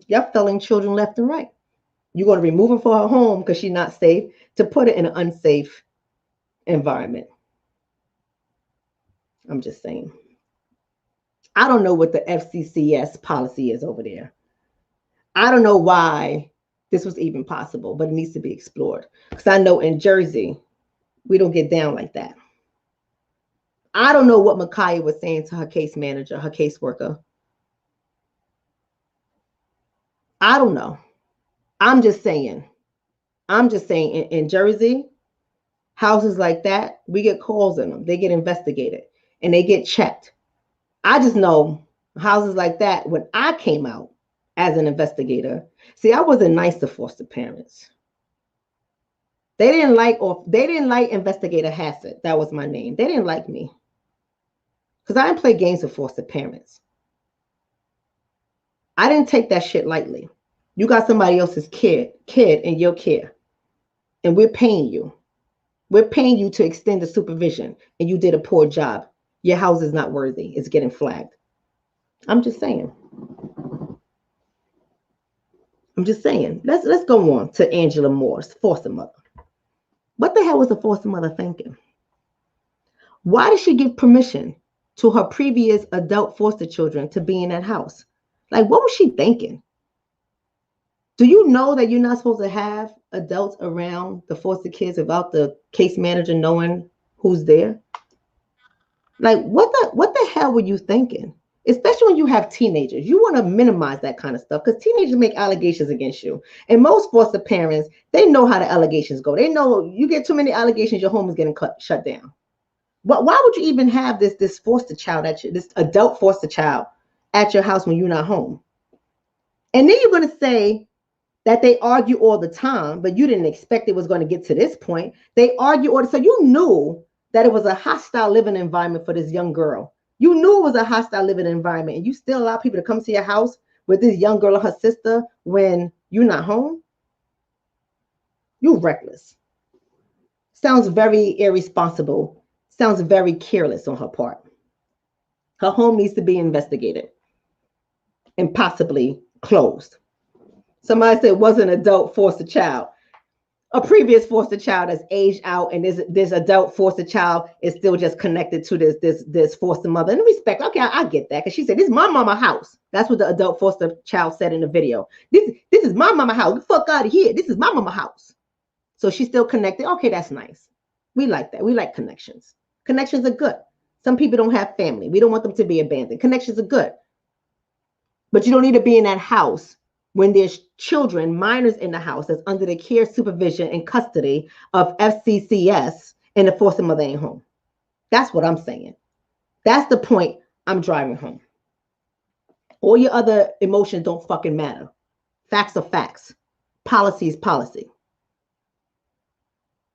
Y'all failing children left and right. You're going to remove her from her home because she's not safe to put her in an unsafe environment. I'm just saying. I don't know what the FCCS policy is over there. I don't know why this was even possible, but it needs to be explored. Because I know in Jersey, we don't get down like that. I don't know what Khia was saying to her case manager, her caseworker. I don't know. I'm just saying in Jersey, houses like that, we get calls in them. They get investigated and they get checked. I just know houses like that, when I came out as an investigator, see, I wasn't nice to foster parents. They didn't like Investigator Hassett. That was my name. They didn't like me. Because I didn't play games with foster parents. I didn't take that shit lightly. You got somebody else's kid in your care. And we're paying you. We're paying you to extend the supervision. And you did a poor job. Your house is not worthy. It's getting flagged. I'm just saying. Let's go on to Angela Moore's foster mother. What the hell was the foster mother thinking? Why did she give permission to her previous adult foster children to be in that house? Like, what was she thinking? Do you know that you're not supposed to have adults around the foster kids without the case manager knowing who's there? Like, what the hell were you thinking? Especially when you have teenagers. You want to minimize that kind of stuff because teenagers make allegations against you. And most foster parents, they know how the allegations go. They know you get too many allegations, your home is getting shut down. Why would you even have this foster child this adult foster child at your house when you're not home? And then you're going to say that they argue all the time, but you didn't expect it was going to get to this point. They argue so you knew that it was a hostile living environment for this young girl. You knew it was a hostile living environment, and you still allow people to come to your house with this young girl and her sister when you're not home? You're reckless. Sounds very irresponsible. Sounds very careless on her part. Her home needs to be investigated and possibly closed. Somebody said it was an adult foster child. A previous foster child that's aged out, and this adult foster child is still just connected to this foster mother. And respect, okay, I get that, because she said, this is my mama house. That's what the adult foster child said in the video. This is my mama house. Get the fuck out of here. This is my mama house. So she's still connected. Okay, that's nice. We like that. We like connections. Connections are good. Some people don't have family. We don't want them to be abandoned. Connections are good. But you don't need to be in that house when there's children, minors in the house that's under the care, supervision, and custody of FCCS and the foster mother ain't home. That's what I'm saying. That's the point I'm driving home. All your other emotions don't fucking matter. Facts are facts. Policy is policy.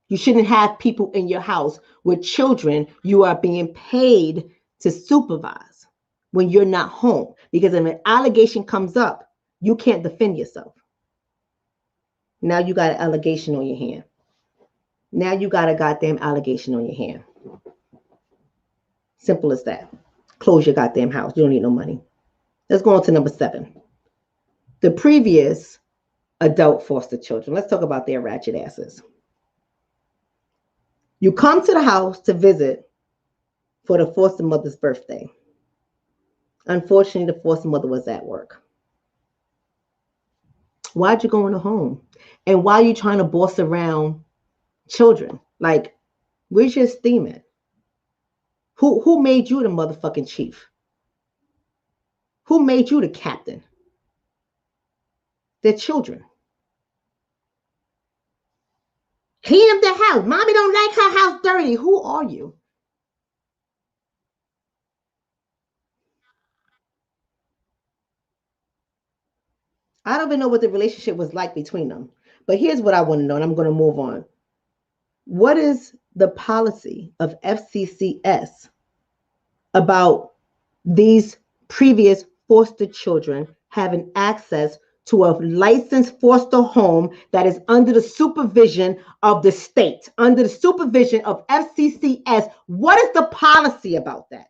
You shouldn't have people in your house with children you are being paid to supervise when you're not home. Because if an allegation comes up, you can't defend yourself. Now you got an allegation on your hand. Now you got a goddamn allegation on your hand. Simple as that. Close your goddamn house. You don't need no money. Let's go on to number 7. The previous adult foster children. Let's talk about their ratchet asses. You come to the house to visit for the foster mother's birthday. Unfortunately, the foster mother was at work. Why'd you go in the home? And why are you trying to boss around children? Like, where's your esteem at? Who made you the motherfucking chief? Who made you the captain? They're children. Clean up the house. Mommy don't like her house dirty. Who are you? I don't even know what the relationship was like between them. But here's what I want to know, and I'm going to move on. What is the policy of FCCS about these previous foster children having access to a licensed foster home that is under the supervision of the state, under the supervision of FCCS? What is the policy about that?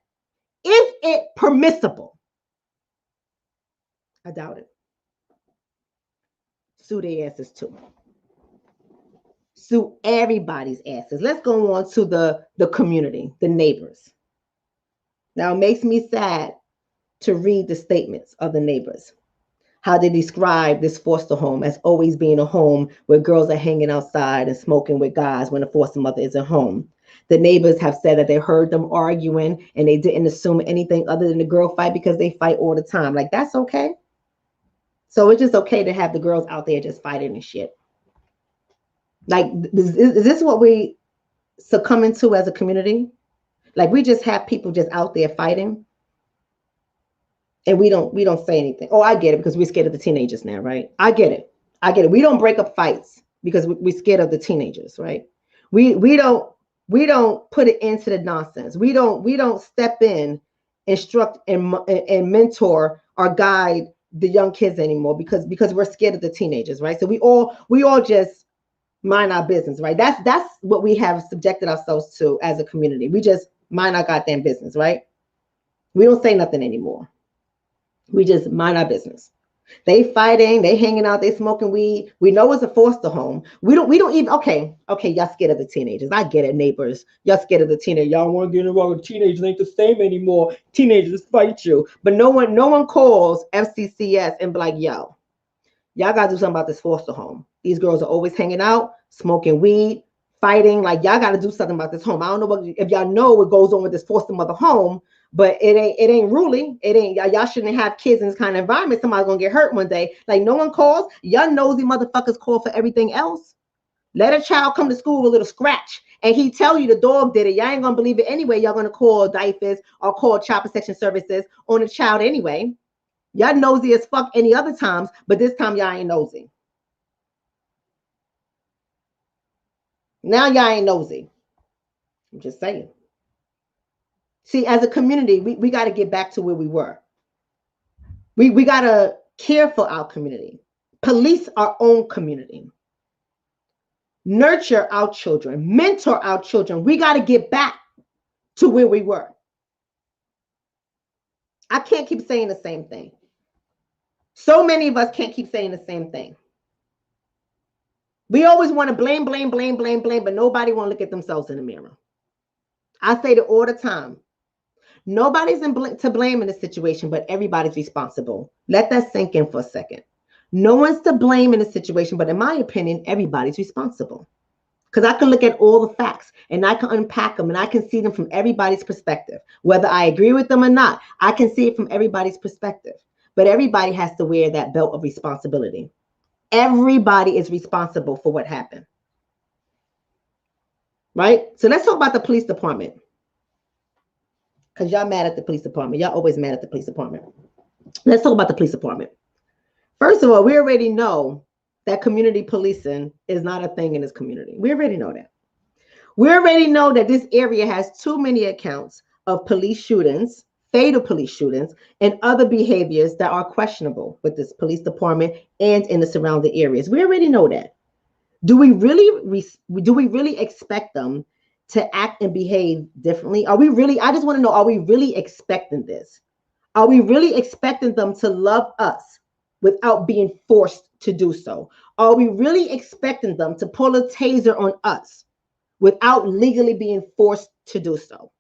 Is it permissible? I doubt it. Sue their asses too. Sue everybody's asses. Let's go on to the community, the neighbors. Now, it makes me sad to read the statements of the neighbors, how they describe this foster home as always being a home where girls are hanging outside and smoking with guys when the foster mother isn't home. The neighbors have said that they heard them arguing and they didn't assume anything other than the girl fight because they fight all the time. Like, that's okay. So it's just okay to have the girls out there just fighting and shit. Like, is this what we succumbing to as a community? Like, we just have people just out there fighting and we don't say anything. Oh, I get it, because we're scared of the teenagers now, right? I get it. We don't break up fights because we're scared of the teenagers, right? We don't put it into the nonsense. We don't step in, instruct and mentor or guide the young kids anymore because we're scared of the teenagers, right? So we all just mind our business, right? That's what we have subjected ourselves to as a community. We just mind our goddamn business, right? We don't say nothing anymore. We just mind our business. They fighting, they hanging out, they smoking weed. We know it's a foster home. We don't even, okay, y'all scared of the teenagers. I get it, neighbors. Y'all scared of the teenagers. Y'all want to get involved with teenagers, ain't the same anymore. Teenagers fight you. But no one calls FCCS and be like, yo, y'all gotta do something about this foster home. These girls are always hanging out, smoking weed, fighting. Like, y'all gotta do something about this home. I don't know if y'all know what goes on with this foster mother home, but it ain't ruling. It ain't, y'all shouldn't have kids in this kind of environment. Somebody's gonna get hurt one day. Like, no one calls. Y'all nosy motherfuckers call for everything else. Let a child come to school with a little scratch and he tell you the dog did it. Y'all ain't gonna believe it anyway. Y'all gonna call diapers or call child protection services on the child anyway. Y'all nosy as fuck any other times, but this time y'all ain't nosy. Now y'all ain't nosy. I'm just saying. See, as a community, we got to get back to where we were. We got to care for our community, police our own community, nurture our children, mentor our children. We got to get back to where we were. I can't keep saying the same thing. So many of us can't keep saying the same thing. We always want to blame, but nobody want to look at themselves in the mirror. I say it all the time. Nobody's to blame in this situation, but everybody's responsible. Let that sink in for a second. No one's to blame in this situation, but in my opinion, everybody's responsible. because I can look at all the facts and I can unpack them and I can see them from everybody's perspective. Whether I agree with them or not, I can see it from everybody's perspective. But everybody has to wear that belt of responsibility. Everybody is responsible for what happened. Right? So let's talk about the police department. Because y'all mad at the police department. Y'all always mad at the police department. Let's talk about the police department. First of all, we already know that community policing is not a thing in this community. We already know that. We already know that this area has too many accounts of police shootings, fatal police shootings, and other behaviors that are questionable with this police department and in the surrounding areas. We already know that. Do we really expect them to act and behave differently? Are we really, I just want to know, are we really expecting this? Are we really expecting them to love us without being forced to do so? Are we really expecting them to pull a taser on us without legally being forced to do so?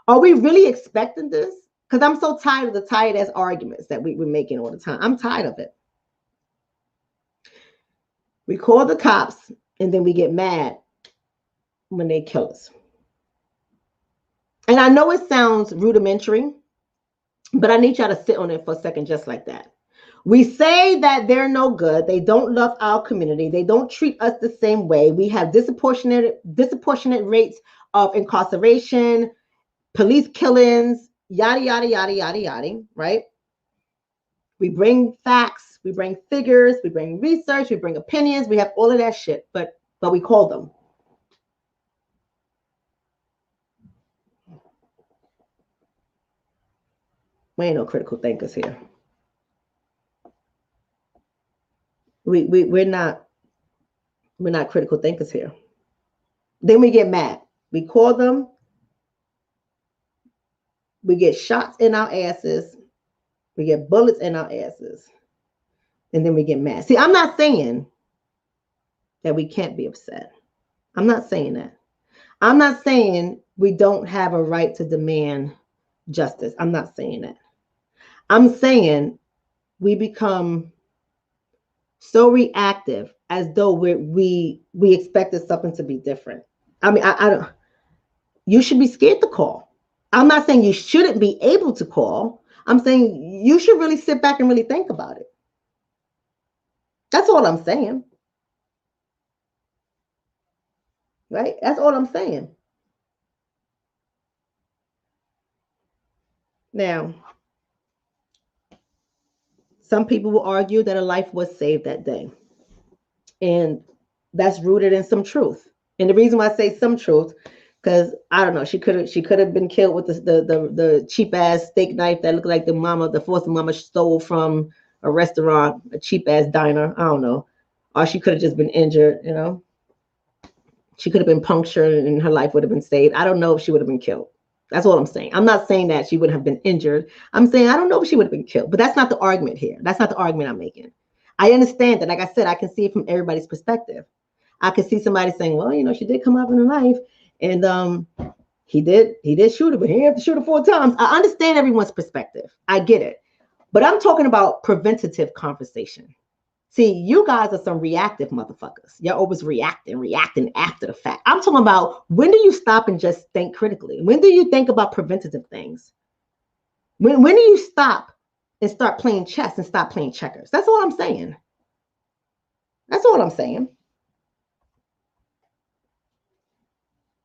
Are we really expecting this? Because I'm so tired of the tired ass arguments that we're making all the time. I'm tired of it. We call the cops and then we get mad when they kill us. And I know it sounds rudimentary, but I need y'all to sit on it for a second just like that. We say that they're no good. They don't love our community. They don't treat us the same way. We have disproportionate rates of incarceration, police killings, yada, yada, yada, yada, yada, right? We bring facts, we bring figures, we bring research, we bring opinions, we have all of that shit, but we call them. We ain't no critical thinkers here. We're not critical thinkers here. Then we get mad. We call them. We get shots in our asses. We get bullets in our asses. And then we get mad. See, I'm not saying that we can't be upset. I'm not saying that. I'm not saying we don't have a right to demand justice. I'm not saying that. I'm saying we become so reactive as though we expected something to be different. I mean, I don't. You should be scared to call. I'm not saying you shouldn't be able to call. I'm saying you should really sit back and really think about it. That's all I'm saying. Right? That's all I'm saying. Now, some people will argue that a life was saved that day. And that's rooted in some truth. And the reason why I say some truth, because I don't know, she could have been killed with the cheap ass steak knife that looked like the foster mama stole from a restaurant, a cheap ass diner. I don't know. Or she could have just been injured, you know. She could have been punctured and her life would have been saved. I don't know if she would have been killed. That's all I'm saying. I'm not saying that she would have been injured. I'm saying I don't know if she would have been killed. But that's not the argument here. That's not the argument I'm making. I understand that. Like I said, I can see it from everybody's perspective. I could see somebody saying, well, you know, she did come up in her life and he did shoot her, but he didn't have to shoot her 4 times. I understand everyone's perspective. I get it. But I'm talking about preventative conversation. See, you guys are some reactive motherfuckers. You're always reacting after the fact. I'm talking about, when do you stop and just think critically? When do you think about preventative things? When do you stop and start playing chess and stop playing checkers? That's all I'm saying. That's all I'm saying.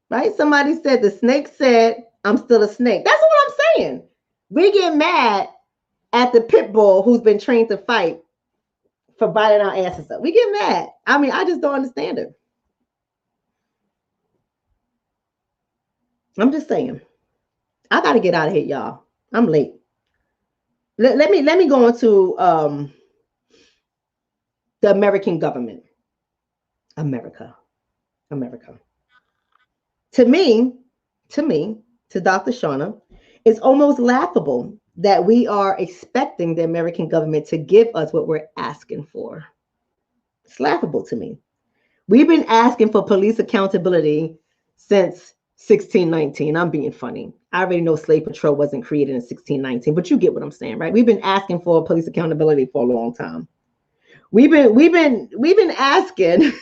Right? Somebody said, the snake said, I'm still a snake. That's what I'm saying. We get mad at the pit bull who's been trained to fight for biting our asses up. We get mad. I mean, I just don't understand it. I'm just saying. I got to get out of here, y'all. I'm late. Let me go into the American government. America. To me, to Dr. Shonna, it's almost laughable that we are expecting the American government to give us what we're asking for. It's laughable to me. We've been asking for police accountability since 1619. I'm being funny. I already know Slave Patrol wasn't created in 1619, but you get what I'm saying, right? We've been asking for police accountability for a long time. We've been asking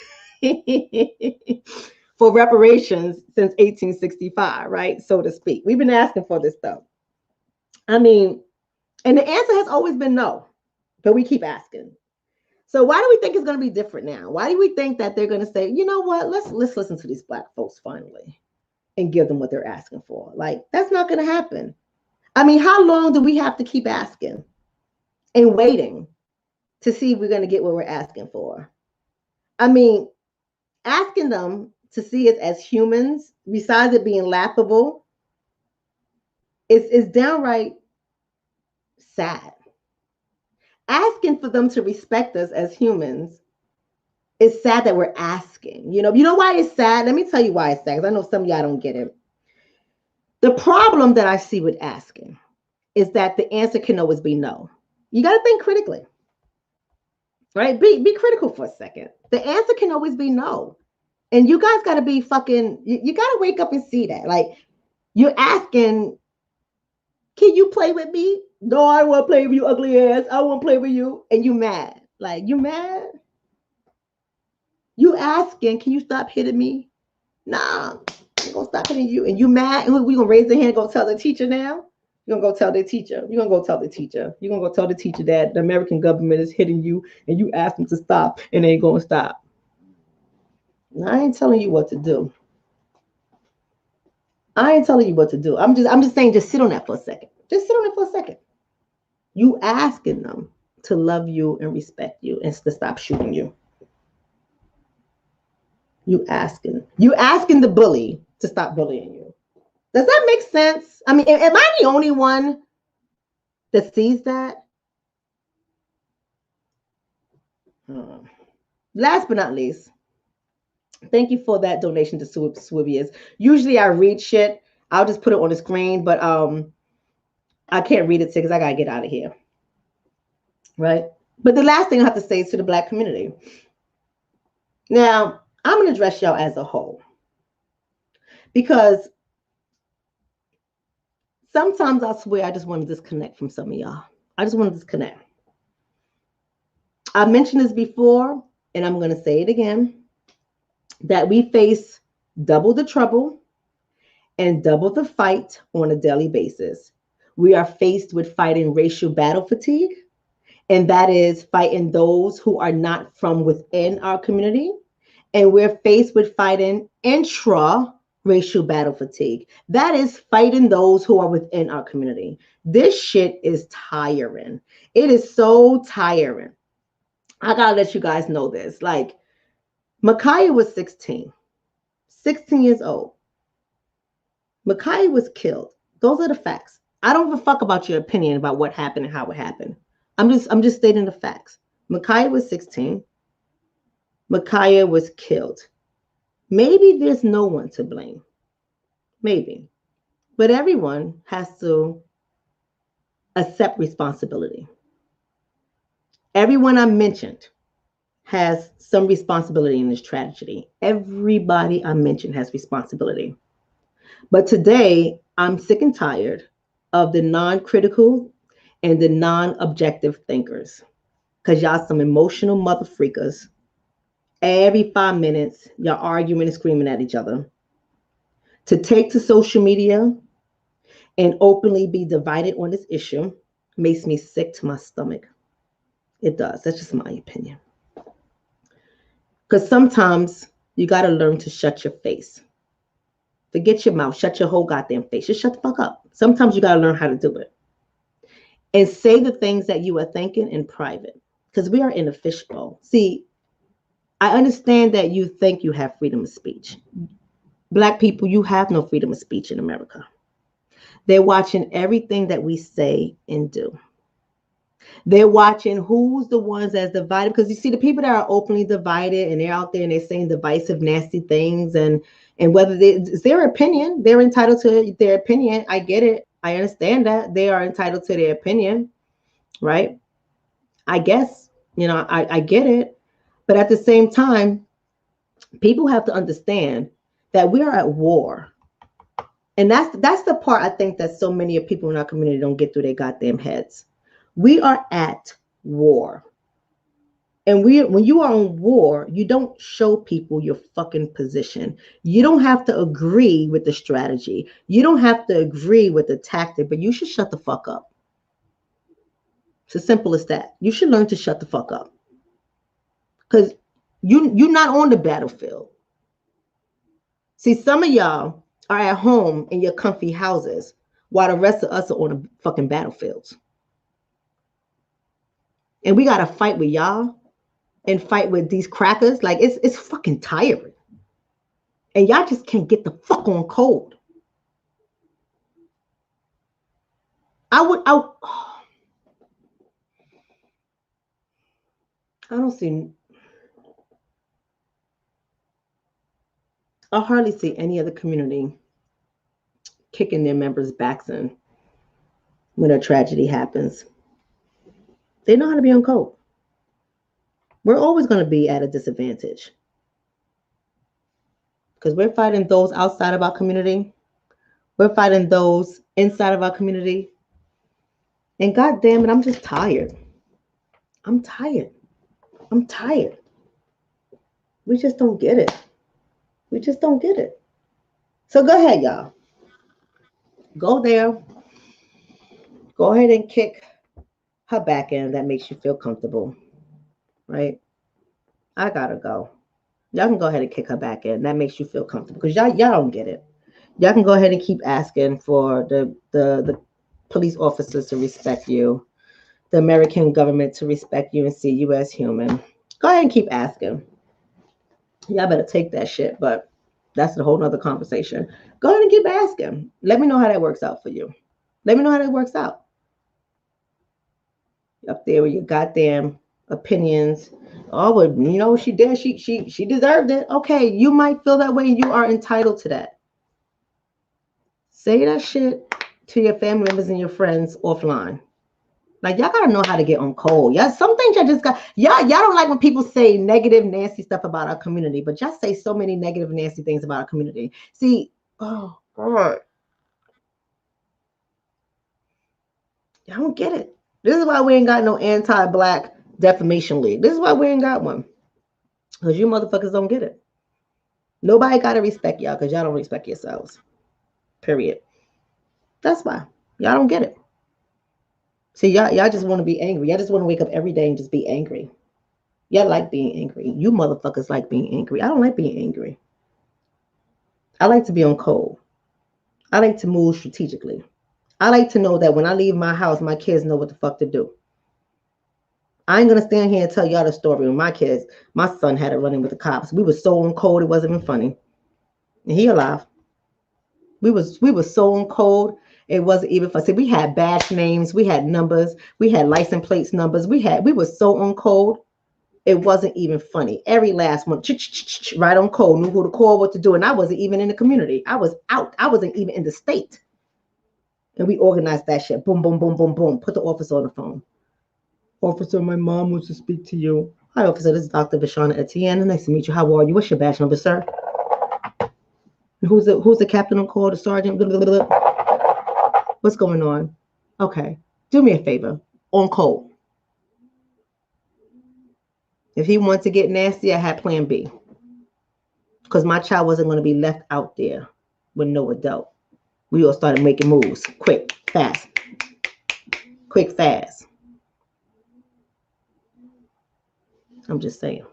for reparations since 1865, right? So to speak. We've been asking for this stuff. I mean, and the answer has always been no, but we keep asking. So why do we think it's going to be different now? Why do we think that they're going to say, you know what, let's listen to these Black folks finally and give them what they're asking for? Like, that's not going to happen. I mean, how long do we have to keep asking and waiting to see if we're going to get what we're asking for? I mean, asking them to see us as humans, besides it being laughable, is downright sad. Asking for them to respect us as humans, it's sad that we're asking. You know why it's sad? Let me tell you why it's sad, because I know some of y'all don't get it. The problem that I see with asking is that the answer can always be no. You got to think critically, right? Be critical for a second. The answer can always be no. And you guys got to be fucking, you got to wake up and see that. Like, you're asking, can you play with me? No, I don't want to play with you, ugly ass. I won't play with you. And you mad. Like, you mad? You asking, can you stop hitting me? Nah, I'm gonna stop hitting you. And you mad? And we gonna raise the hand and go tell the teacher now? You're gonna go tell the teacher. You're gonna go tell the teacher. You're gonna go tell the teacher that the American government is hitting you and you ask them to stop and they ain't gonna stop. I ain't telling you what to do. I ain't telling you what to do. I'm just saying, just sit on that for a second. Just sit on it for a second. You asking them to love you and respect you and to stop shooting you. You asking the bully to stop bullying you. Does that make sense? I mean, am I the only one that sees that? Last but not least, thank you for that donation to Swivias. Usually I read shit. I'll just put it on the screen, but I can't read it because I gotta get out of here. Right? But the last thing I have to say is to the Black community. Now, I'm going to address y'all as a whole, because sometimes I swear I just want to disconnect from some of y'all. I just want to disconnect. I mentioned this before, and I'm going to say it again, that we face double the trouble and double the fight on a daily basis. We are faced with fighting racial battle fatigue, and that is fighting those who are not from within our community. And we're faced with fighting intra-racial battle fatigue. That is fighting those who are within our community. This shit is tiring. It is so tiring. I gotta let you guys know this. Like, Khia was 16 years old. Khia was killed. Those are the facts. I don't give a fuck about your opinion about what happened and how it happened. I'm just stating the facts. Khia was 16. Khia was killed. Maybe there's no one to blame. Maybe. But everyone has to accept responsibility. Everyone I mentioned has some responsibility in this tragedy. Everybody I mentioned has responsibility. But today, I'm sick and tired of the non-critical and the non-objective thinkers. Because y'all some emotional mother freakers. Every 5 minutes, y'all arguing and screaming at each other. To take to social media and openly be divided on this issue makes me sick to my stomach. It does. That's just my opinion. Because sometimes you got to learn to shut your face. Forget your mouth. Shut your whole goddamn face. Just shut the fuck up. Sometimes you got to learn how to do it. And say the things that you are thinking in private. Because we are in a fishbowl. See, I understand that you think you have freedom of speech. Black people, you have no freedom of speech in America. They're watching everything that we say and do. They're watching who's the ones that's divided. Because you see, the people that are openly divided and they're out there and they're saying divisive, nasty things, and whether it's their opinion, they're entitled to their opinion. I get it. I understand that. They are entitled to their opinion, right? I guess, I get it. But at the same time, people have to understand that we are at war. And that's the part I think that so many of people in our community don't get through their goddamn heads. We are at war. And when you are on war, you don't show people your fucking position. You don't have to agree with the strategy. You don't have to agree with the tactic, but you should shut the fuck up. It's as simple as that. You should learn to shut the fuck up. Because you're not on the battlefield. See, some of y'all are at home in your comfy houses while the rest of us are on the fucking battlefields. And we got to fight with y'all and fight with these crackers. Like, it's fucking tiring. And y'all just can't get the fuck on cold. I hardly see any other community kicking their members' backs in when a tragedy happens. They know how to be on code. We're always going to be at a disadvantage because we're fighting those outside of our community. We're fighting those inside of our community. And God damn it, I'm just tired. I'm tired. We just don't get it. So go ahead, y'all. Go there. Go ahead and kick her back in. That makes you feel comfortable, right? I gotta go. Y'all can go ahead and kick her back in. That makes you feel comfortable because y'all don't get it. Y'all can go ahead and keep asking for the police officers to respect you, the American government to respect you and see you as human. Go ahead and keep asking. Y'all better take that shit, but that's a whole nother conversation. Go ahead and keep asking. Let me know how that works out for you. Let me know how that works out. Up there with your goddamn opinions. Oh, but you know she did. She deserved it. Okay, you might feel that way. You are entitled to that. Say that shit to your family members and your friends offline. Like, y'all gotta know how to get on cold. Yeah, some things y'all just got. Y'all don't like when people say negative, nasty stuff about our community, but y'all say so many negative, nasty things about our community. See, oh God, y'all don't get it. This is why we ain't got no anti-black defamation league. This is why we ain't got one. Because you motherfuckers don't get it. Nobody gotta respect y'all because y'all don't respect yourselves. Period. That's why. Y'all don't get it. See, y'all just want to be angry. Y'all just want to wake up every day and just be angry. Y'all like being angry. You motherfuckers like being angry. I don't like being angry. I like to be on cold. I like to move strategically. I like to know that when I leave my house, my kids know what the fuck to do. I ain't gonna stand here and tell y'all the story with my kids. My son had it running with the cops. We were so on cold, it wasn't even funny. And he alive. We were so on cold, it wasn't even funny. See, we had badge names, we had numbers, we had license plates numbers, we were so on cold, it wasn't even funny. Every last one, right on cold, knew who to call, what to do, and I wasn't even in the community. I was out. I wasn't even in the state. And we organized that shit. Boom, boom, boom, boom, boom. Put the officer on the phone. Officer, my mom wants to speak to you. Hi, officer. This is Dr. Shonna Etienne. Nice to meet you. How are you? What's your badge number, sir? Who's the captain on call? The sergeant? Blah, blah, blah, blah. What's going on? Okay. Do me a favor. On call. If he wants to get nasty, I had plan B. Because my child wasn't going to be left out there with no adult. We all started making moves. Quick, fast. Quick, fast. I'm just saying.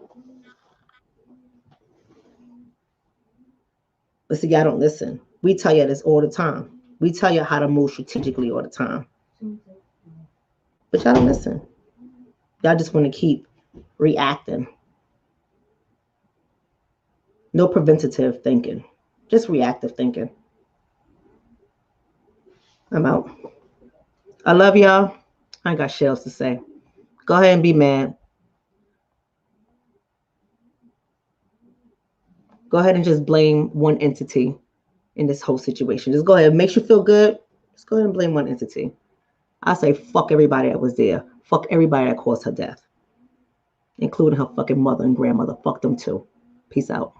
But see, y'all don't listen. We tell you this all the time. We tell you how to move strategically all the time. But y'all don't listen. Y'all just want to keep reacting. No preventative thinking. Just reactive thinking. I'm out. I love y'all. I ain't got shit else to say. Go ahead and be mad. Go ahead and just blame one entity in this whole situation. Just go ahead. It makes you feel good. Just go ahead and blame one entity. I say fuck everybody that was there. Fuck everybody that caused her death. Including her fucking mother and grandmother. Fuck them too. Peace out.